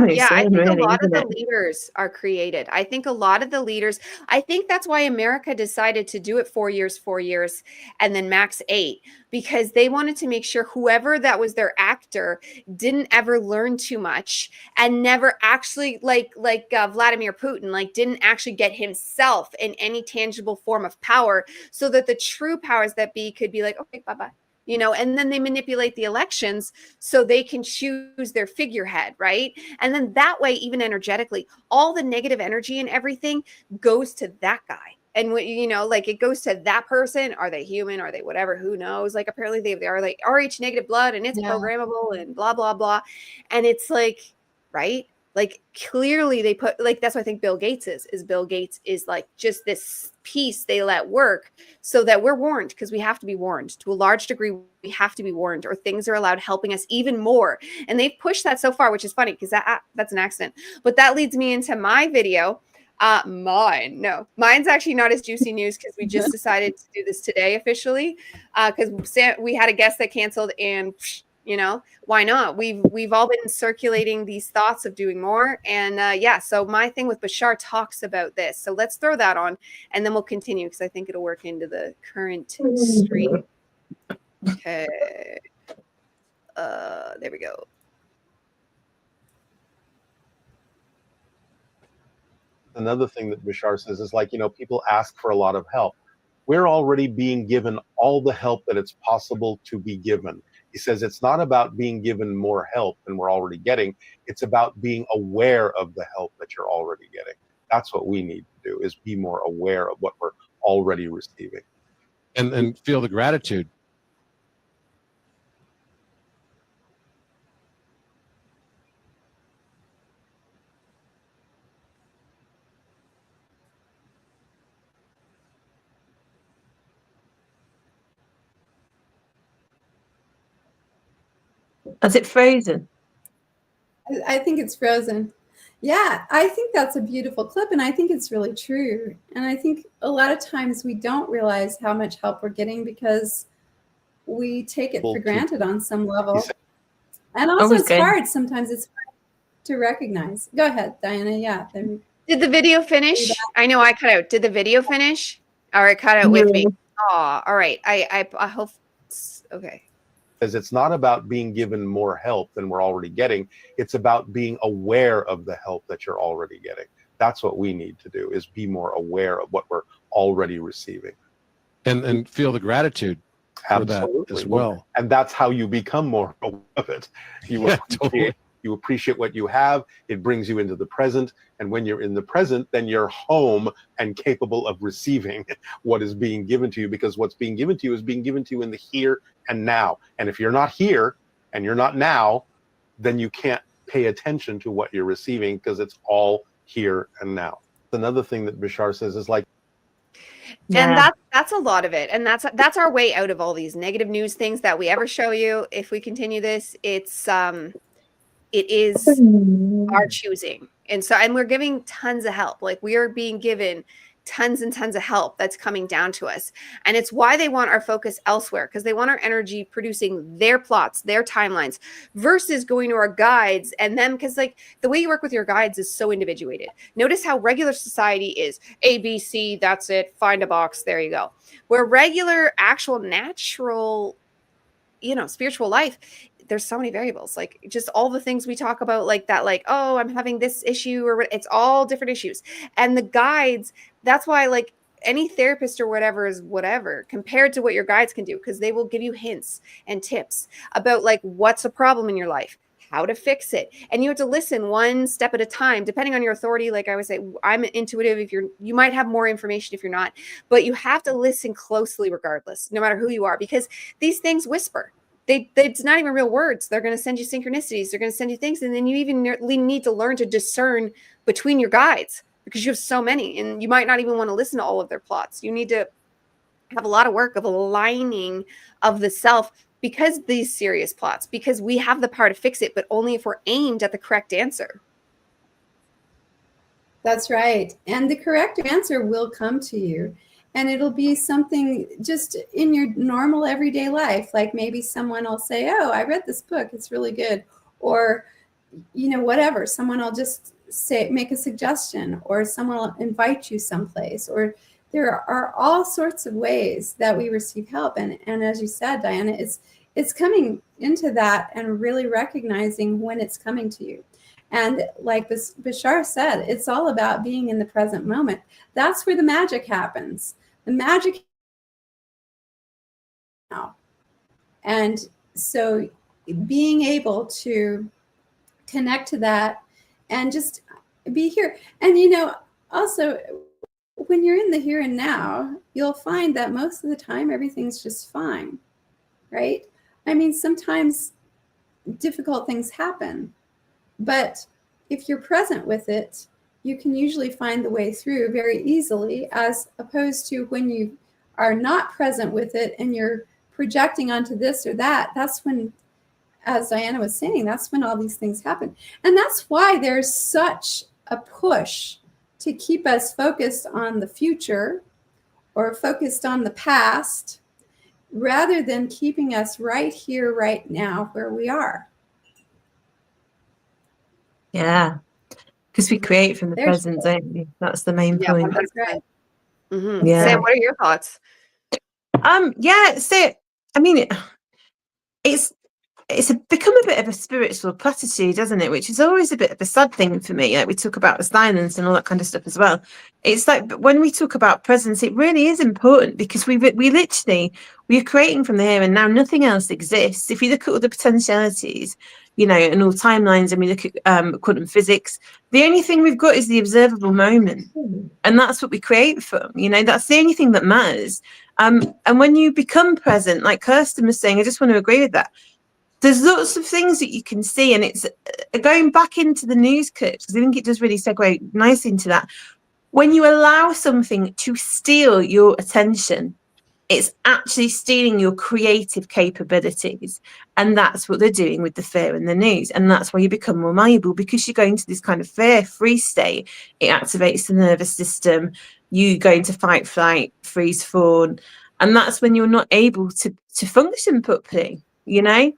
Hussein. I think really, a lot of isn't the it? leaders are created. I think a lot of the leaders, I think that's why America decided to do it 4 years, and then max 8, because they wanted to make sure whoever that was their actor didn't ever learn too much and never actually like Vladimir Putin, like didn't actually get himself in any tangible form of power, so that the true powers that be could be like, okay, bye-bye. And then they manipulate the elections so they can choose their figurehead, right? And then that way, even energetically, all the negative energy and everything goes to that guy. And like it goes to that person. Are they human? Are they whatever? Who knows? Like apparently they are like RH negative blood and it's programmable and blah, blah, blah. And it's like, right? Like clearly they put, like, that's what I think Bill Gates is Bill Gates is like just this piece they let work so that we're warned, because we have to be warned to a large degree. We have to be warned, or things are allowed helping us even more. And they've pushed that so far, which is funny because that's an accident. But that leads me into my video. Mine's actually not as juicy news because we just decided to do this today officially because we had a guest that canceled, and why not? We've all been circulating these thoughts of doing more, and so my thing with Bashar talks about this, so let's throw that on and then we'll continue because I think it'll work into the current stream. Okay, there we go. Another thing that Bashar says is like, people ask for a lot of help. We're already being given all the help that it's possible to be given. He says it's not about being given more help than we're already getting. It's about being aware of the help that you're already getting. That's what we need to do, is be more aware of what we're already receiving. And feel the gratitude. Has it frozen? I think it's frozen. Yeah, I think that's a beautiful clip, and I think it's really true. And I think a lot of times we don't realize how much help we're getting because we take it for granted on some level. And also it's hard sometimes. It's hard to recognize. Go ahead, Diana. Yeah. Did the video finish? I know I cut out. Did the video finish? Or it cut out with me? Oh, all right. I hope. Okay. Because it's not about being given more help than we're already getting. It's about being aware of the help that you're already getting. That's what we need to do, is be more aware of what we're already receiving. And feel the gratitude for that as well. And that's how you become more aware of it. You appreciate what you have. It brings you into the present. And when you're in the present, then you're home and capable of receiving what is being given to you, because what's being given to you is being given to you in the here and now. And if you're not here and you're not now, then you can't pay attention to what you're receiving, because it's all here and now. Another thing that Bashar says is like, and that's a lot of it, and that's our way out of all these negative news things that we ever show you. If we continue this, it is our choosing. And we're giving tons of help. Like, we are being given tons and tons of help that's coming down to us. And it's why they want our focus elsewhere, because they want our energy producing their plots, their timelines, versus going to our guides and them, because like the way you work with your guides is so individuated. Notice how regular society is A, B, C, that's it, find a box, there you go. Where regular, actual, natural, spiritual life, there's so many variables, like just all the things we talk about, like that, like, oh, I'm having this issue, or it's all different issues. And the guides, that's why like any therapist or whatever is whatever compared to what your guides can do, because they will give you hints and tips about like what's a problem in your life, how to fix it. And you have to listen one step at a time, depending on your authority. Like I would say, I'm intuitive. You might have more information if you're not, but you have to listen closely regardless, no matter who you are, because these things whisper. It's not even real words. They're going to send you synchronicities. They're going to send you things. And then you even need to learn to discern between your guides, because you have so many, and you might not even want to listen to all of their plots. You need to have a lot of work of aligning of the self, because these serious plots, because we have the power to fix it, but only if we're aimed at the correct answer. That's right. And the correct answer will come to you. And it'll be something just in your normal everyday life. Like maybe someone will say, oh, I read this book, it's really good. Or, whatever. Someone will just make a suggestion, or someone will invite you someplace. Or there are all sorts of ways that we receive help. And as you said, Diana, it's coming into that and really recognizing when it's coming to you. And like Bashar said, it's all about being in the present moment. That's where the magic happens. The magic now. And so being able to connect to that and just be here. And, also when you're in the here and now, you'll find that most of the time, everything's just fine, right? I mean, sometimes difficult things happen, but if you're present with it, you can usually find the way through very easily, as opposed to when you are not present with it and you're projecting onto this or that. That's when, as Diana was saying, that's when all these things happen. And that's why there's such a push to keep us focused on the future or focused on the past, rather than keeping us right here, right now, where we are. Yeah. Because we create from the present, don't we? That's the main point. That's right. Mm-hmm. Yeah. Sam, what are your thoughts? So I mean, it's become a bit of a spiritual platitude, hasn't it? Which is always a bit of a sad thing for me. Like we talk about the silence and all that kind of stuff as well. It's like when we talk about presence, it really is important, because we are creating from the here and now. Nothing else exists. If you look at all the potentialities, and all timelines, and we look at quantum physics, the only thing we've got is the observable moment, and that's what we create from. That's the only thing that matters. And when you become present, like Kirsten was saying, I just want to agree with that. There's lots of things that you can see, and it's going back into the news clips, because I think it does really segue nicely into that. When you allow something to steal your attention, It's actually stealing your creative capabilities. And that's what they're doing with the fear and the news. And that's why you become more malleable, because you go into this kind of fear-free state. It activates the nervous system. You go into fight, flight, freeze, fawn. And that's when you're not able to function properly, you know?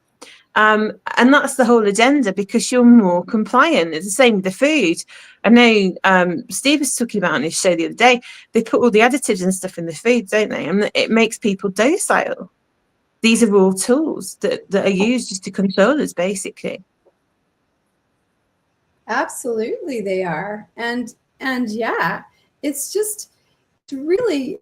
And that's the whole agenda, because you're more compliant. It's the same with the food. I know Steve was talking about on his show the other day, they put all the additives and stuff in the food, don't they? And it makes people docile. These are all tools that are used just to control us, basically. Absolutely, they are. And yeah, it's just really,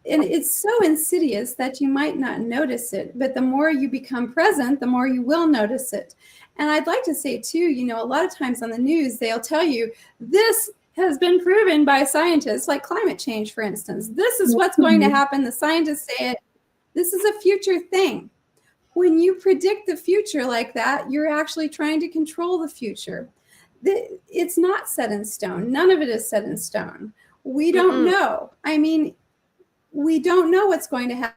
and it's so insidious that you might not notice it, but the more you become present, the more you will notice it. And I'd like to say too, you know, a lot of times on the news, they'll tell you this has been proven by scientists, like climate change, for instance. This is what's going to happen. The scientists say it. This is a future thing. When you predict the future like that, you're actually trying to control the future. It's not set in stone. None of it is set in stone. We don't know. I mean, we don't know what's going to happen.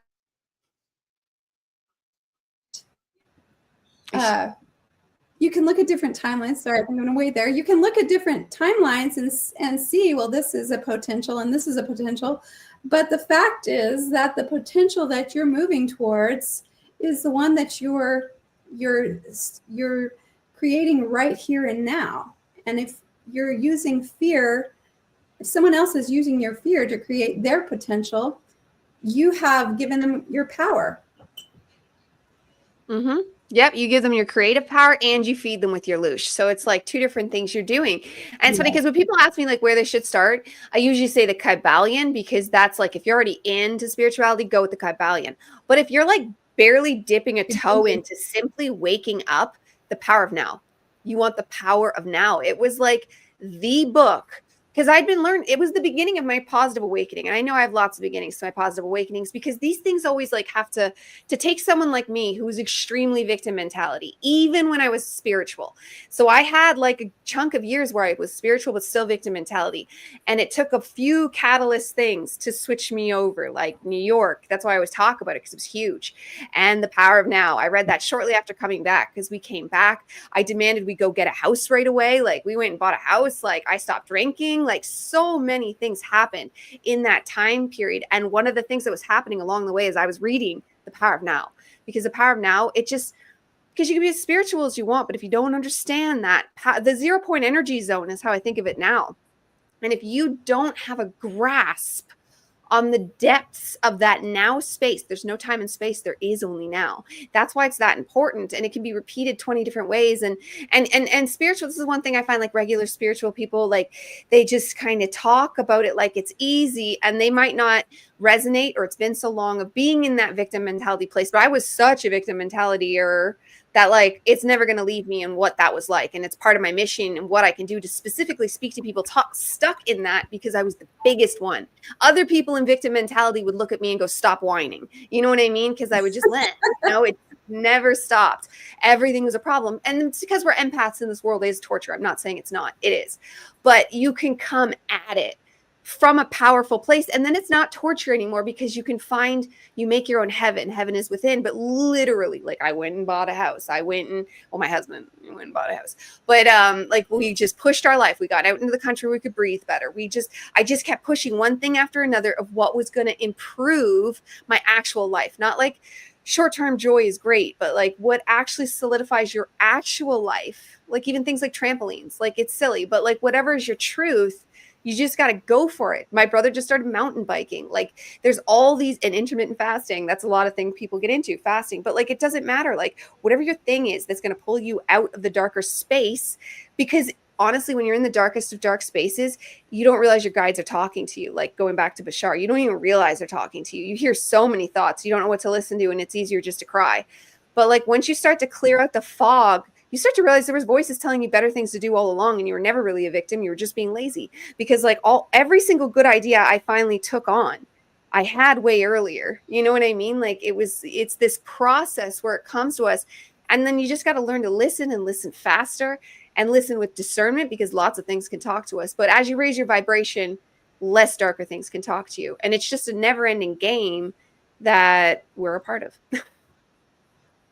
You can look at different timelines. Sorry, I'm going to wait there. You can look at different timelines and see, well, this is a potential and this is a potential. But the fact is that the potential that you're moving towards is the one that you're creating right here and now. And if you're using fear, if someone else is using your fear to create their potential, you have given them your power. Mm-hmm. Yep, you give them your creative power and you feed them with your loosh. So it's like two different things you're doing. And it's funny because when people ask me like where they should start, I usually say the Kybalion, because that's like if you're already into spirituality, go with the Kybalion. But if you're like barely dipping a toe into simply waking up, the power of now. You want the power of now. It was like the book, because I'd been learned, it was the beginning of my positive awakening. And I know I have lots of beginnings to my positive awakenings, because these things always like have to take someone like me who was extremely victim mentality, even when I was spiritual. So I had like a chunk of years where I was spiritual, but still victim mentality. And it took a few catalyst things to switch me over, like New York. That's why I always talk about it, because it was huge. And the power of now. I read that shortly after coming back, because we came back. I demanded we go get a house right away. Like we went and bought a house. Like I stopped drinking. Like so many things happened in that time period. And one of the things that was happening along the way is I was reading The Power of Now, because the power of now, it just, because you can be as spiritual as you want, but if you don't understand that, the 0 point energy zone is how I think of it now. And if you don't have a grasp on the depths of that now space, there's no time and space, there is only now. That's why it's that important, and it can be repeated 20 different ways. And spiritual, this is one thing I find, like regular spiritual people, like they just kind of talk about it like it's easy, and they might not resonate, or it's been so long of being in that victim mentality place. But I was such a victim mentality-er that like it's never going to leave me, and what that was like. And it's part of my mission and what I can do to specifically speak to people stuck in that, because I was the biggest one. Other people in victim mentality would look at me and go, stop whining. You know what I mean? Because I would just let, it never stopped. Everything was a problem. And it's because we're empaths in this world. It is torture. I'm not saying it's not. It is. But you can come at it from a powerful place, and then it's not torture anymore, because you make your own heaven. Heaven is within. But literally, like I went and bought a house. My husband went and bought a house. But like we just pushed our life. We got out into the country where we could breathe better. I just kept pushing one thing after another of what was going to improve my actual life. Not like short-term joy is great, but like what actually solidifies your actual life. Like even things like trampolines, like it's silly, but like whatever is your truth, you just got to go for it. My brother just started mountain biking. Like there's all these, and intermittent fasting. That's a lot of things people get into, fasting. But like, it doesn't matter. Like whatever your thing is that's going to pull you out of the darker space, because honestly, when you're in the darkest of dark spaces, you don't realize your guides are talking to you. Like going back to Bashar, you don't even realize they're talking to you. You hear so many thoughts. You don't know what to listen to, and it's easier just to cry. But like once you start to clear out the fog, you start to realize there was voices telling you better things to do all along, and you were never really a victim. You were just being lazy, because like every single good idea I finally took on, I had way earlier. You know what I mean? Like it's this process where it comes to us, and then you just got to learn to listen, and listen faster, and listen with discernment, because lots of things can talk to us. But as you raise your vibration, less darker things can talk to you, and it's just a never-ending game. that we're a part of.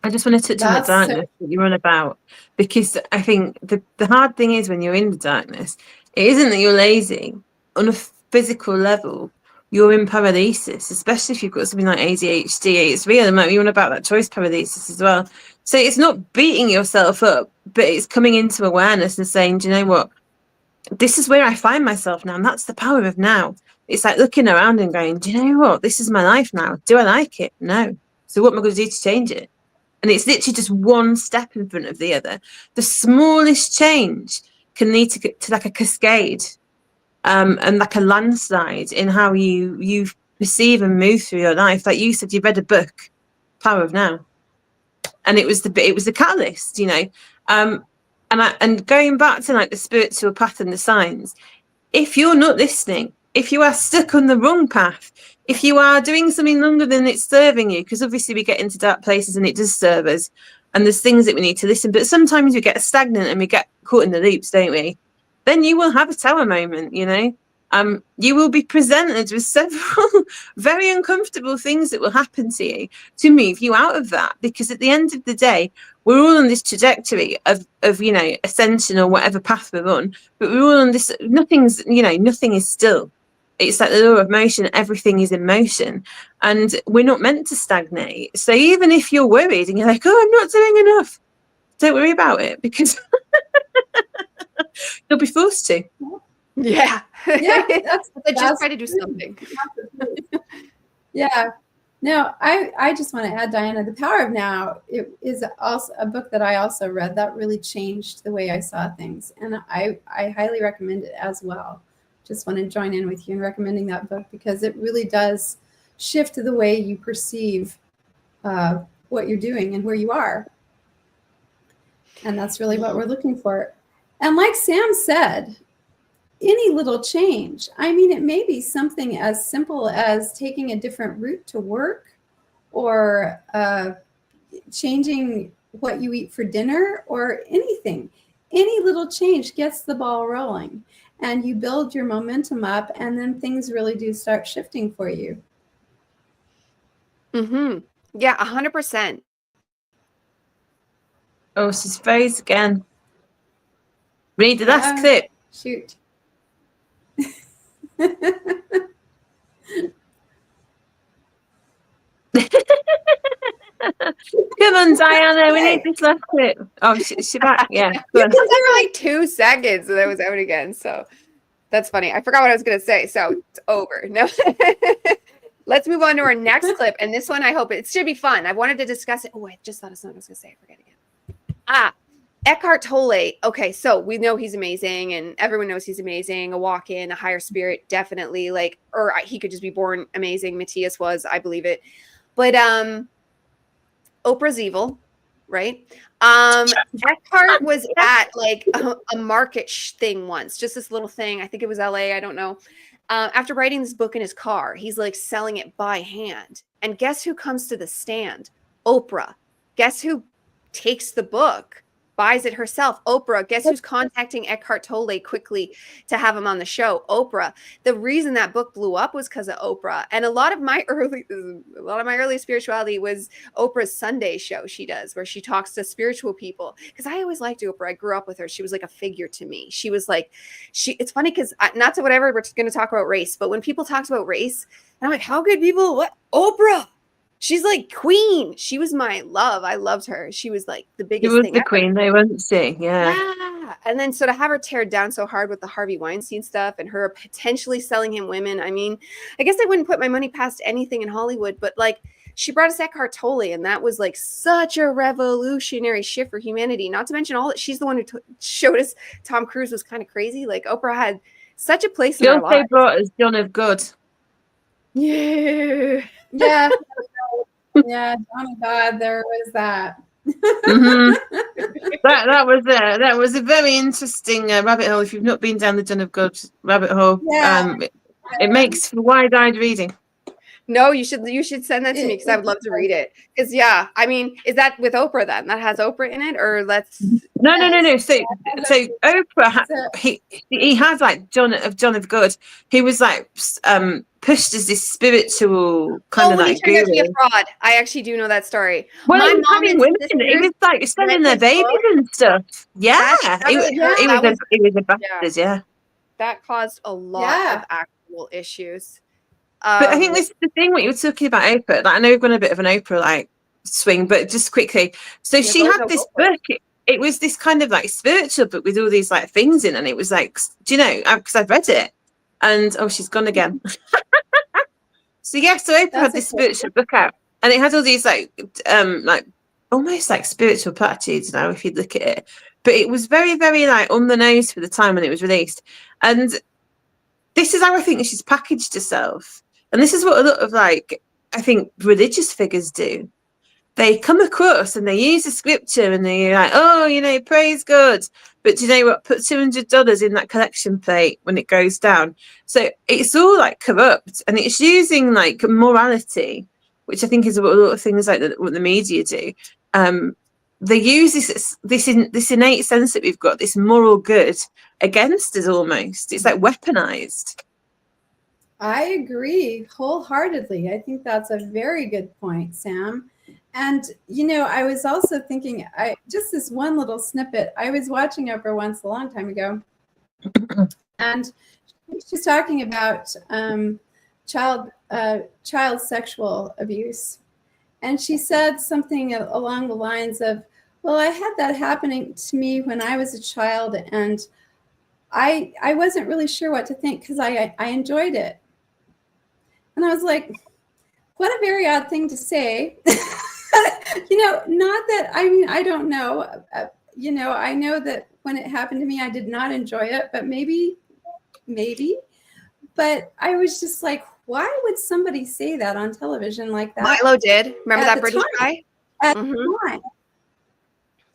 I just want to touch on the That's so- darkness that you're on about, because I think the hard thing is when you're in the darkness, it isn't that you're lazy. On a physical level, you're in paralysis, especially if you've got something like ADHD. It's real. And you're on about that choice paralysis as well. So it's not beating yourself up, but it's coming into awareness and saying, do you know what? This is where I find myself now, and that's the power of now. It's like looking around and going, do you know what? This is my life now. Do I like it? No. So what am I going to do to change it? And it's literally just one step in front of the other. The smallest change can lead to like a cascade, and like a landslide in how you perceive and move through your life. Like you said, you read a book, Power of Now, and it was the catalyst, you know. And going back to like the spiritual path and the signs, if you're not listening, if you are stuck on the wrong path, if you are doing something longer than it's serving you, because obviously we get into dark places and it does serve us, and there's things that we need to listen, but sometimes we get stagnant and we get caught in the loops, don't we? Then you will have a tower moment, you know. You will be presented with several very uncomfortable things that will happen to you to move you out of that, because at the end of the day, we're all on this trajectory of you know, ascension or whatever path we're on, but we're all on this, nothing is still. It's like the law of motion, everything is in motion, and we're not meant to stagnate. So even if you're worried and you're like, oh, I'm not doing enough, don't worry about it, because you'll be forced to. Yeah. Yeah, Just try to do something. Yeah. No, I just want to add, Diana, The Power of Now, it is also a book that I also read that really changed the way I saw things. And I highly recommend it as well. Just want to join in with you in recommending that book, because it really does shift the way you perceive what you're doing and where you are. And that's really what we're looking for. And like Sam said, any little change, I mean, it may be something as simple as taking a different route to work, or changing what you eat for dinner, or anything. Any little change gets the ball rolling, and you build your momentum up, and then things really do start shifting for you. Mm-hmm. Yeah, 100%. Oh, she's phrase again. Read the last clip. Shoot. Come on, Diana, we need this last clip. Oh, she back. Yeah. There were like 2 seconds and I was out again. So that's funny. I forgot what I was going to say. So it's over. No. Let's move on to our next clip. And this one, I hope it should be fun. I wanted to discuss it. Oh, I just thought of something I was going to say. I forget again. Eckhart Tolle. Okay, so we know he's amazing, and everyone knows he's amazing. A walk-in, a higher spirit, definitely. Like, or he could just be born amazing. Matthias was, I believe it. But Oprah's evil, right? Eckhart was at like a market thing once, just this little thing. I think it was LA. I don't know. After writing this book in his car, he's like selling it by hand. And guess who comes to the stand? Oprah. Guess who takes the book? Buys it herself. Oprah. Guess who's contacting Eckhart Tolle quickly to have him on the show? Oprah. The reason that book blew up was because of Oprah. And a lot of my early spirituality was Oprah's Sunday show she does, where she talks to spiritual people. Because I always liked Oprah. I grew up with her. She was like a figure to me. She was like, it's funny because not to whatever, we're going to talk about race, but when people talk about race, I'm like, how could people, what? Oprah. She's like queen. She was my love. I loved her. She was like the biggest thing. She was the queen, they wouldn't say. Yeah. And then so to have her tear down so hard with the Harvey Weinstein stuff and her potentially selling him women. I mean, I guess I wouldn't put my money past anything in Hollywood, but like she brought us Eckhart Tolle, and that was like such a revolutionary shift for humanity. Not to mention all that she's the one who showed us Tom Cruise was kind of crazy. Like Oprah had such a place in our lives. They brought us John of God. Yeah. Yeah. Yeah, John of God, there was that. Mm-hmm. that was a very interesting rabbit hole. If you've not been down the John of God rabbit hole, it makes for wide-eyed reading. No, you should send that to me because I would love to read it. Because yeah, I mean, is that with Oprah then? That has Oprah in it, or let's? No. So Oprah, he has like John of God. He was like pushed as this spiritual kind of when like he turned out to be a guru. fraud. I actually do know that story. Well, My he was mom having and women. sisters He was like selling read their his babies book. and stuff. Yeah, That really hurt. he That was a bastard. Yeah. that caused a lot of actual issues. But I think this is the thing what you were talking about Oprah. Like, I know we've gone a bit of an Oprah like swing, but just quickly. So she had this book. It was this kind of like spiritual book with all these like things in, and it was like, do you know? Because I've read it, and she's gone again. So Oprah had this spiritual book out, and it had all these like almost like spiritual platitudes now if you look at it. But it was very, very like on the nose for the time when it was released, and this is how I think she's packaged herself. And this is what a lot of like, I think religious figures do. They come across and they use the scripture and they're like, oh, you know, praise God. But do you know what? Put $200 in that collection plate when it goes down. So it's all like corrupt, and it's using like morality, which I think is what a lot of things like what the media do. They use this innate sense that we've got this moral good against us almost. It's like weaponized. I agree wholeheartedly. I think that's a very good point, Sam. And, you know, I was also thinking, just this one little snippet. I was watching Oprah once a long time ago, and she's talking about child sexual abuse. And she said something along the lines of, well, I had that happening to me when I was a child, and I wasn't really sure what to think because I enjoyed it. And I was like, what a very odd thing to say. You know, not that, I mean, I don't know. You know, I know that when it happened to me, I did not enjoy it, but maybe. But I was just like, why would somebody say that on television like that? Milo did. Remember that British guy? At the time.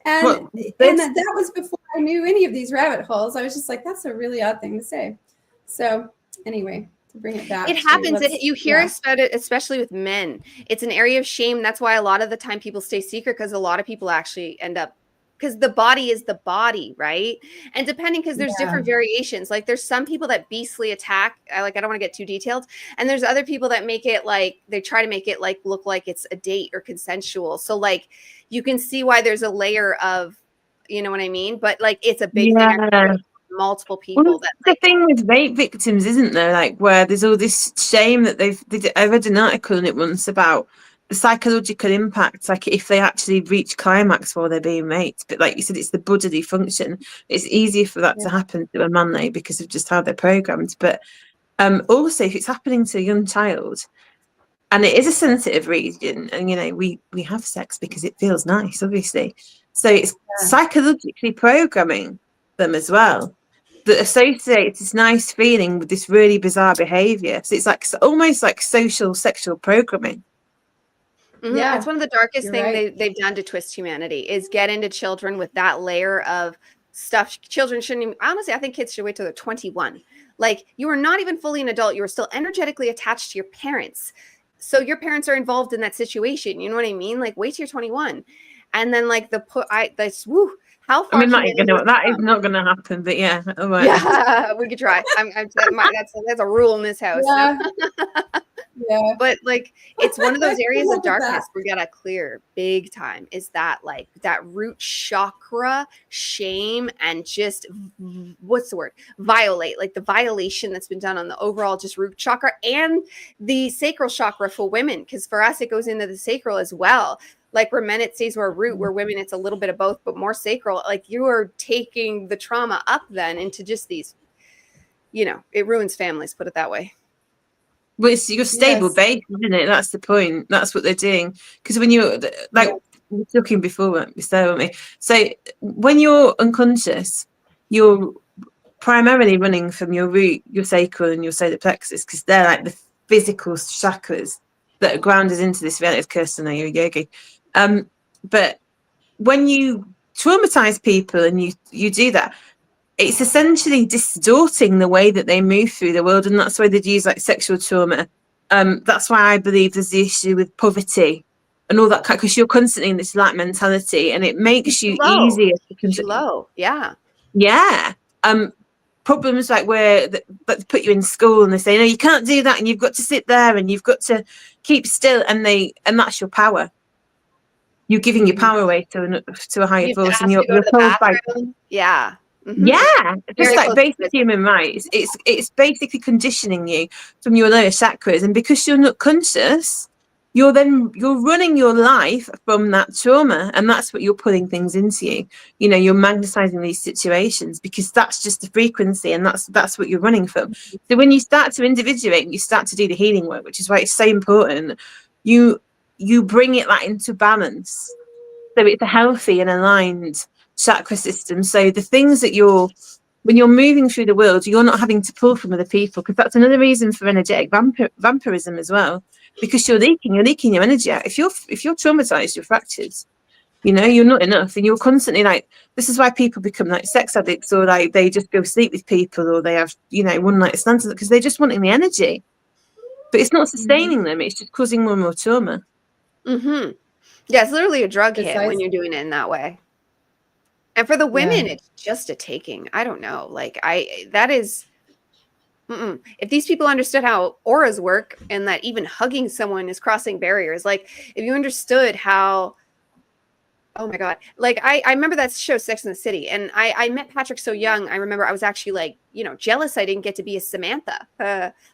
And that was before I knew any of these rabbit holes. I was just like, that's a really odd thing to say. So anyway, to bring it back. It happens. You hear about it, especially with men. It's an area of shame. That's why a lot of the time people stay secret, because a lot of people actually end up, because the body is the body, right? And depending, because there's different variations. Like there's some people that beastly attack. I don't want to get too detailed. And there's other people that make it like, they try to make it like look like it's a date or consensual. So like you can see why there's a layer of, you know what I mean? But like it's a big thing. Multiple people. Well, the thing with rape victims, isn't there? Like where there's all this shame that I read an article in it once about the psychological impact, like if they actually reach climax while they're being raped. But like you said, it's the bodily function. It's easier for that to happen to a man now because of just how they're programmed. But also if it's happening to a young child, and it is a sensitive region, and you know we have sex because it feels nice, obviously. So it's psychologically programming them as well, that associates this nice feeling with this really bizarre behavior. So it's like almost like social sexual programming. Mm-hmm. Yeah, it's one of the darkest things they've done to twist humanity is get into children with that layer of stuff. Children shouldn't even, honestly, I think kids should wait till they're 21. Like you are not even fully an adult. You are still energetically attached to your parents. So your parents are involved in that situation. You know what I mean? Like wait till you're 21. And then like how far? I mean, that is not going to happen, but yeah. All right. Yeah, we could try. That's a rule in this house. Yeah. Yeah. But like, it's one of those areas of darkness we gotta clear big time. Is that like that root chakra shame and just what's the word? Violate, like the violation that's been done on the overall just root chakra and the sacral chakra for women, because for us it goes into the sacral as well. Like where men it stays more root, where women it's a little bit of both, but more sacral. Like you are taking the trauma up then into just these, you know, it ruins families, put it that way. Well, it's your stable base, isn't it? That's the point. That's what they're doing. Because when you're like we were talking before, weren't we? So when you're unconscious, you're primarily running from your root, your sacral, and your solar plexus, because they're like the physical chakras that are grounded into this reality. Of course, I know you're a yogi. But when you traumatize people and you do that, it's essentially distorting the way that they move through the world, and that's why they'd use like sexual trauma That's why I believe there's the issue with poverty and all that, because you're constantly in this lack mentality, and it makes you easier to low. Yeah. Yeah. Problems like where that they put you in school and they say, no, you can't do that, and you've got to sit there and you've got to keep still, and that's your power. You're giving your power away to a higher force, and you're told by yeah. Mm-hmm. Yeah, just like basic to human rights. It's basically conditioning you from your lower chakras, and because you're not conscious, you're running your life from that trauma, and that's what you're pulling things into you. You know, you're magnetizing these situations because that's just the frequency, and that's what you're running from. So when you start to individuate, you start to do the healing work, which is why it's so important. You bring that into balance, so it's a healthy and aligned chakra system. So the things that when you're moving through the world, you're not having to pull from other people, because that's another reason for energetic vampirism as well, because you're leaking your energy out. If you're traumatized, you're fractured, you know, you're not enough, and you're constantly like, this is why people become like sex addicts, or like they just go sleep with people, or they have, you know, one night stands, because they're just wanting the energy, but it's not sustaining them, it's just causing more and more trauma. Yeah, it's literally a drug hit when you're doing it in that way. And for the women, it's just a taking. I don't know. Like that is, if these people understood how auras work, and that even hugging someone is crossing barriers, like if you understood how, oh my God, like I remember that show Sex and the City, and I met Patrick so young. I remember I was actually like, you know, jealous I didn't get to be a Samantha.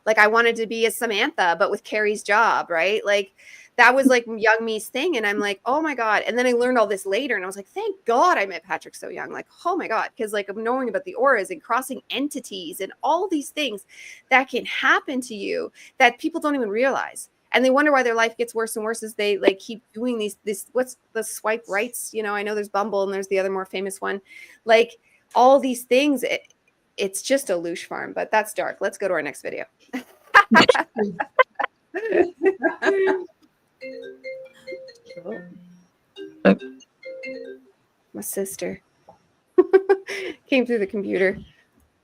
Like I wanted to be a Samantha, but with Carrie's job, right? Like that was like young me's thing. And I'm like, oh my God. And then I learned all this later, and I was like, thank God I met Patrick so young. Like, oh my God. Because like I'm knowing about the auras and crossing entities and all these things that can happen to you that people don't even realize. And they wonder why their life gets worse and worse as they like keep doing this, what's the swipe rights? You know, I know there's Bumble and there's the other more famous one, like all these things. It's just a loosh farm, but that's dark. Let's go to our next video. My sister came through the computer.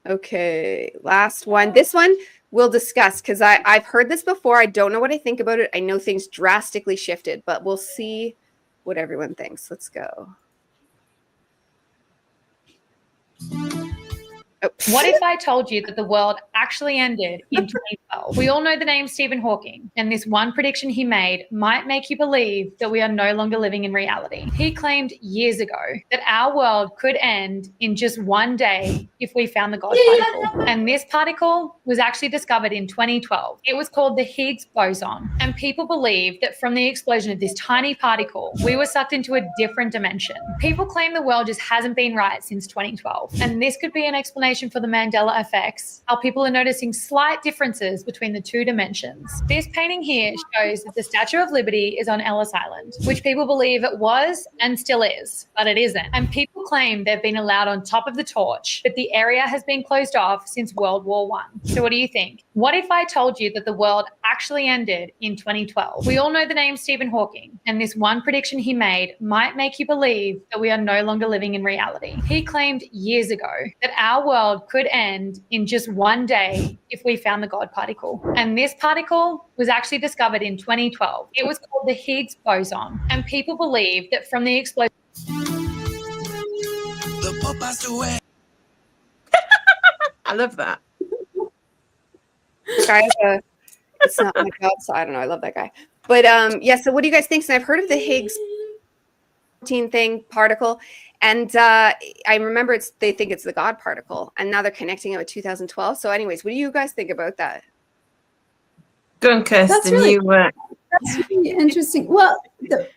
Okay, last one. This one we'll discuss, because I've heard this before. I don't know what I think about it. I know things drastically shifted, but we'll see what everyone thinks. Let's go. Oh. What if I told you that the world actually ended in 2012? We all know the name Stephen Hawking, and this one prediction he made might make you believe that we are no longer living in reality. He claimed years ago that our world could end in just one day if we found the God particle. And this particle was actually discovered in 2012. It was called the Higgs boson, and people believe that from the explosion of this tiny particle, we were sucked into a different dimension. People claim the world just hasn't been right since 2012, and this could be an explanation for the Mandela effects, how people are noticing slight differences between the two dimensions. This painting here shows that the Statue of Liberty is on Ellis Island, which people believe it was and still is, but it isn't. And people claim they've been allowed on top of the torch, but the area has been closed off since World War I. So what do you think? What if I told you that the world actually ended in 2012? We all know the name Stephen Hawking, and this one prediction he made might make you believe that we are no longer living in reality. He claimed years ago that our world could end in just one day if we found the God particle. And this particle was actually discovered in 2012. It was called the Higgs boson, and people believe that from the explosion. I love that. It's not my God, so I don't know. I love that guy. But yeah, so what do you guys think? So I've heard of the Higgs particle, and I remember they think it's the God particle, and now they're connecting it with 2012. So anyways, what do you guys think about that? Go on, Kirsten. That's really interesting. Well, the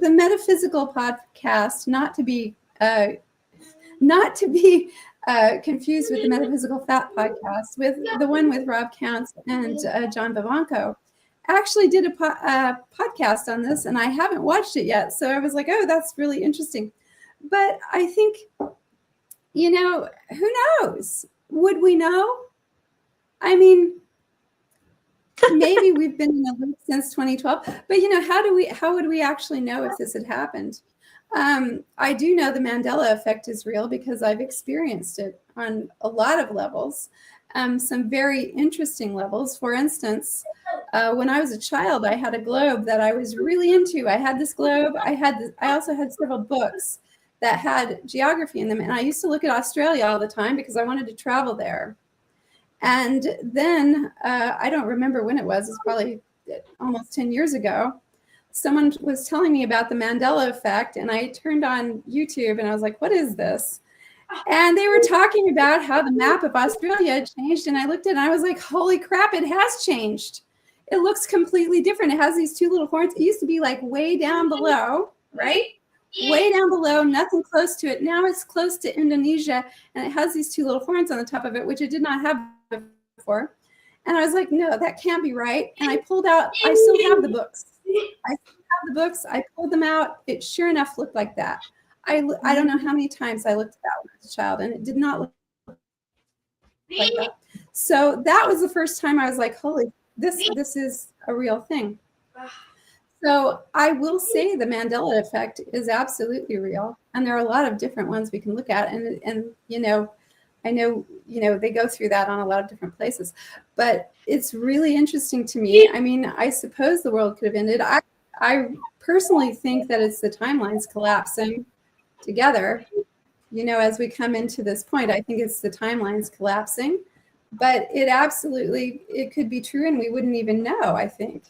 metaphysical podcast, not to be confused with the Metaphysical Phat podcast, with the one with Rob Counts and John Vivanco, actually did a podcast on this, and I haven't watched it yet. So I was like, oh, that's really interesting. But I think, who knows? Would we know? I mean, maybe we've been in the loop since 2012, but how would we actually know if this had happened? I do know the Mandela effect is real because I've experienced it on a lot of levels. some very interesting levels. For instance, when I was a child, I had a globe that I was really into. I had this globe. I also had several books that had geography in them, and I used to look at Australia all the time because I wanted to travel there. And then I don't remember when it was. It's probably almost 10 years ago. Someone was telling me about the Mandela effect, and I turned on YouTube and I was like, what is this? And they were talking about how the map of Australia had changed, and I looked at it and I was like, holy crap, it has changed. It looks completely different. It has these two little horns. It used to be like way down below, right? Way down below, nothing close to it. Now it's close to Indonesia, and it has these two little horns on the top of it, which it did not have before. And I was like, no, that can't be right. And I pulled out, I still have the books. I pulled them out. It sure enough looked like that. I don't know how many times I looked at that when I was a child, and it did not look like that. So that was the first time I was like, holy, this is a real thing. So I will say the Mandela effect is absolutely real. And there are a lot of different ones we can look at. And you know, I know, you know, they go through that on a lot of different places. But it's really interesting to me. I mean, I suppose the world could have ended. I personally think that it's the timelines collapsing together. You know, as we come into this point, I think it's the timelines collapsing. But it could be true, and we wouldn't even know, I think.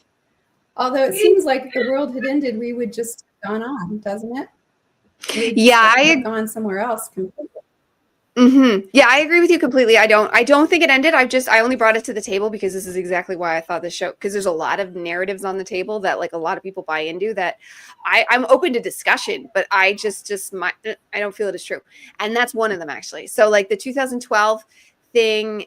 Although it seems like if the world had ended, we would just have gone on, doesn't it? Yeah, I have gone somewhere else completely. Yeah, I agree with you completely. I don't think it ended. I only brought it to the table because this is exactly why I thought this show, because there's a lot of narratives on the table that like a lot of people buy into that I'm open to discussion, but I I don't feel it is true. And that's one of them actually. So like the 2012 thing,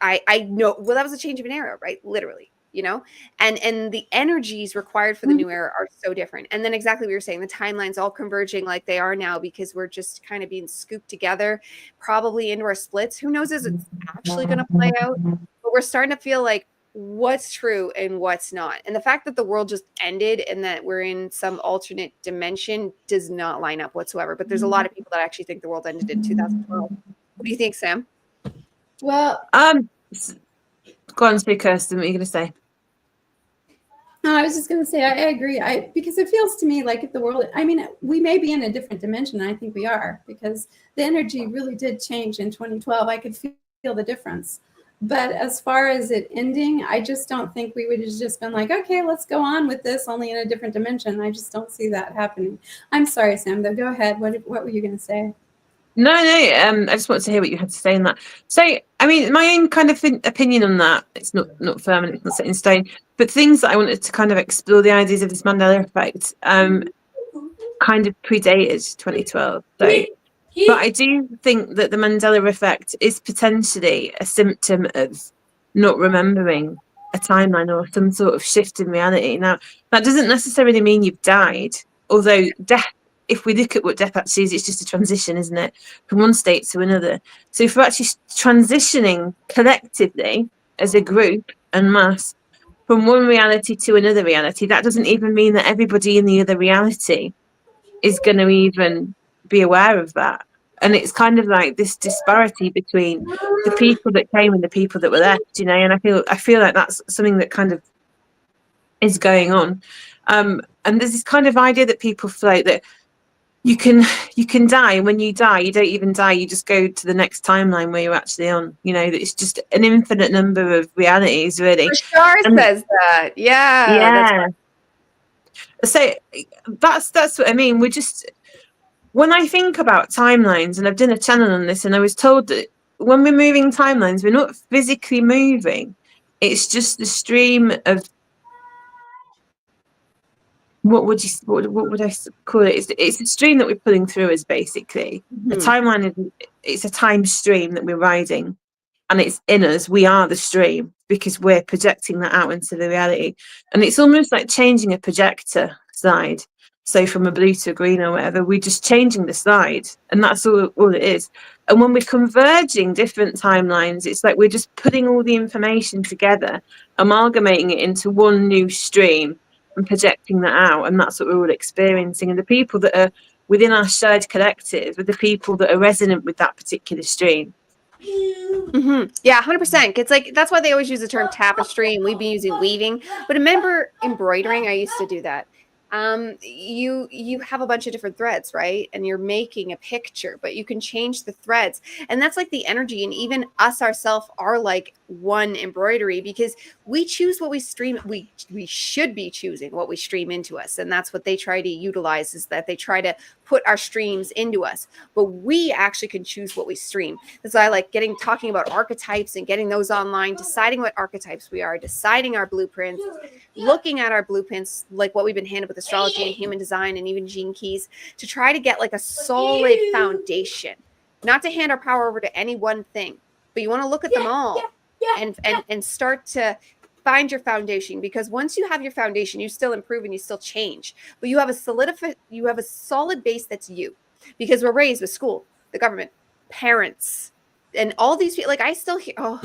I know, well, that was a change of an era, right? Literally. You know, and the energies required for the new era are so different. And then exactly what you're saying, the timelines all converging like they are now because we're just kind of being scooped together, probably into our splits. Who knows if it's actually going to play out? But we're starting to feel like what's true and what's not. And the fact that the world just ended and that we're in some alternate dimension does not line up whatsoever. But there's a lot of people that actually think the world ended in 2012. What do you think, Sam? Well, go on, speak, Kirsten. What are you going to say? No, I was just going to say, I agree. Because it feels to me like if the world, I mean, we may be in a different dimension. I think we are, because the energy really did change in 2012. I could feel the difference. But as far as it ending, I just don't think we would have just been like, okay, let's go on with this, only in a different dimension. I just don't see that happening. I'm sorry, Sam, though. Go ahead. What were you going to say? No, I just want to hear what you had to say on that. So, I mean, my own kind of opinion on that, it's not firm and it's not set in stone, but things that I wanted to kind of explore the ideas of this Mandela effect kind of predated 2012. So, but I do think that the Mandela effect is potentially a symptom of not remembering a timeline or some sort of shift in reality. Now, that doesn't necessarily mean you've died, although death, if we look at what death actually is, it's just a transition, isn't it, from one state to another. So if we're actually transitioning collectively as a group en masse from one reality to another reality, that doesn't even mean that everybody in the other reality is going to even be aware of that. And it's kind of like this disparity between the people that came and the people that were left, you know. And I feel like that's something that kind of is going on. And there's this kind of idea that people float that you can die, and when you die, you don't even die, you just go to the next timeline where you're actually on, you know, that it's just an infinite number of realities, really. Bashar says that. Yeah. So that's what I mean. We're just, when I think about timelines, and I've done a channel on this, and I was told that when we're moving timelines, we're not physically moving. It's just the stream of, what would I call it? It's a stream that we're pulling through us, basically. A timeline it's a time stream that we're riding, and it's in us. We are the stream because we're projecting that out into the reality. And it's almost like changing a projector slide. So from a blue to a green or whatever, we're just changing the slide, and that's all it is. And when we're converging different timelines, it's like we're just putting all the information together, amalgamating it into one new stream and projecting that out. And that's what we're all experiencing. And the people that are within our shared collective are the people that are resonant with that particular stream. Yeah, 100%. It's like that's why they always use the term tapestry, and we've been using weaving. But remember embroidering? I used to do that. You have a bunch of different threads, right? And you're making a picture, but you can change the threads, and that's like the energy. And even us ourselves are like one embroidery because we choose what we stream. We should be choosing what we stream into us, and that's what they try to utilize. Is that they try to put our streams into us, but we actually can choose what we stream. So I like talking about archetypes and getting those online, deciding what archetypes we are, deciding our blueprints, looking at our blueprints, like what we've been handed with astrology and human design and even gene keys, to try to get like a solid foundation, not to hand our power over to any one thing, but you want to look at them all and start to find your foundation, because once you have your foundation, you still improve and you still change, but you have a solid base that's you, because we're raised with school, the government, parents, and all these people. Like I still hear, I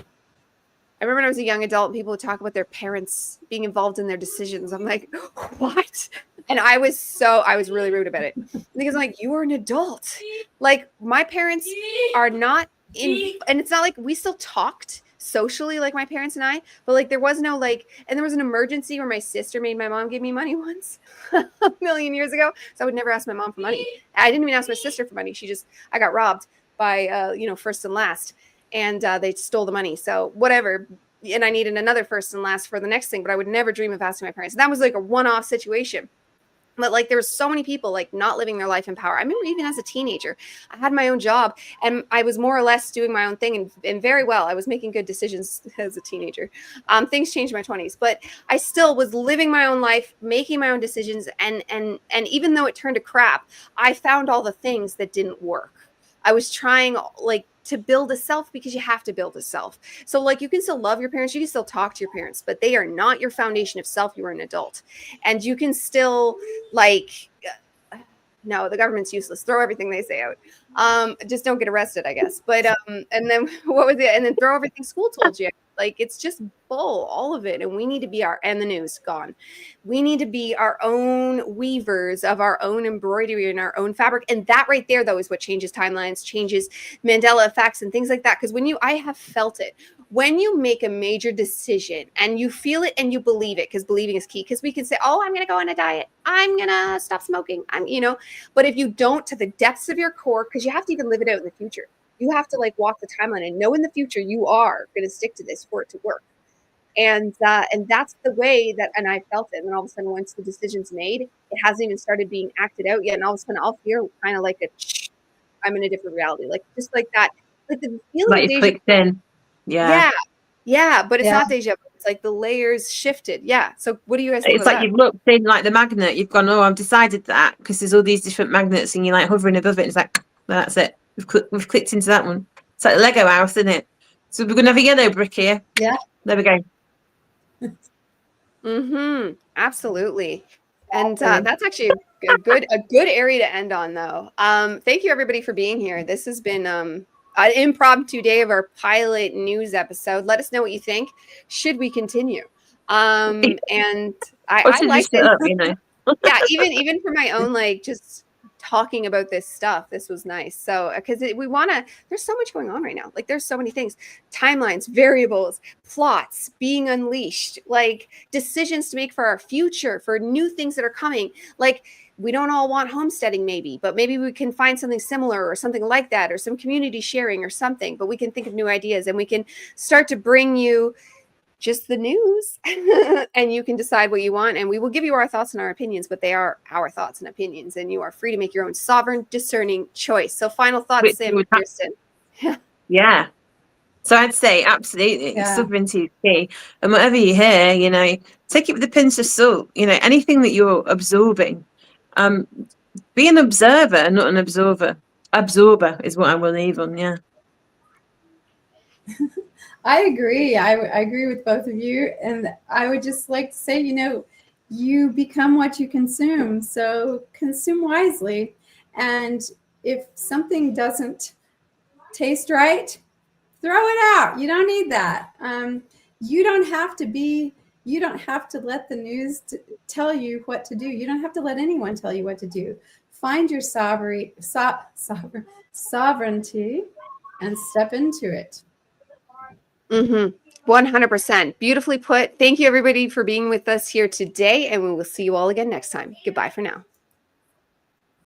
remember when I was a young adult and people would talk about their parents being involved in their decisions. I'm like, what? And I was really rude about it, because I'm like, you are an adult. Like my parents are not in, and it's not like we still talked socially like my parents and I, but like there was no like, and there was an emergency where my sister made my mom give me money once a million years ago. So I would never ask my mom for money. I didn't even ask my sister for money. I got robbed by, first and last, and they stole the money. So whatever. And I needed another first and last for the next thing, but I would never dream of asking my parents. And that was like a one-off situation. But like there were so many people like not living their life in power. I remember even as a teenager, I had my own job and I was more or less doing my own thing and very well. I was making good decisions as a teenager. Things changed in my 20s, but I still was living my own life, making my own decisions. And even though it turned to crap, I found all the things that didn't work. I was trying like to build a self, because you have to build a self. So like you can still love your parents, you can still talk to your parents, but they are not your foundation of self. You are an adult, and you can still like, no, the government's useless. Throw everything they say out. Just don't get arrested, I guess. But and then what was it? And then throw everything school told you. Like it's just bull, all of it. And we need to be and the news gone. We need to be our own weavers of our own embroidery and our own fabric. And that right there, though, is what changes timelines, changes Mandela effects and things like that. Because I have felt it. When you make a major decision and you feel it and you believe it, because believing is key, because we can say, oh, I'm going to go on a diet. I'm going to stop smoking. But if you don't, to the depths of your core, because you have to even live it out in the future. You have to like walk the timeline and know in the future you are going to stick to this for it to work. And that's the way that, and I felt it. And then all of a sudden, once the decision's made, it hasn't even started being acted out yet. And all of a sudden I'll hear kind of like I'm in a different reality. Like just like that. Like the feeling like of it clicked in. Yeah, but it's not deja vu. It's like the layers shifted. Yeah. So what do you guys think It's about like that? you've looked in like the magnet. You've gone, oh, I've decided that, because there's all these different magnets and you're like hovering above it. It's like, well, that's it. We've clicked into that one. It's like the Lego house, isn't it? So we're going to have a yellow brick here. Yeah. There we go. Absolutely. And that's actually a good area to end on, though. Thank you everybody for being here. This has been an impromptu day of our pilot news episode. Let us know what you think. Should we continue? And I liked it. Up, you know. Yeah, even for my own, like just talking about this stuff, this was nice. So because there's so much going on right now. Like there's so many things, timelines, variables, plots being unleashed, like decisions to make for our future, for new things that are coming. Like we don't all want homesteading maybe, but maybe we can find something similar or something like that, or some community sharing or something, but we can think of new ideas and we can start to bring you just the news and you can decide what you want, and we will give you our thoughts and our opinions, but they are our thoughts and opinions, and you are free to make your own sovereign, discerning choice. So final thoughts, Sam and Kirsten. Yeah. So I'd say absolutely sovereignty is key. And whatever you hear, take it with a pinch of salt. Anything that you're absorbing, be an observer, not an absorber. Absorber is what I will leave on, yeah. I agree. I agree with both of you. And I would just like to say, you become what you consume. So consume wisely. And if something doesn't taste right, throw it out. You don't need that. You don't have to let the news tell you what to do. You don't have to let anyone tell you what to do. Find your sovereignty and step into it. 100%. Beautifully put. Thank you, everybody, for being with us here today, and we will see you all again next time. Goodbye for now.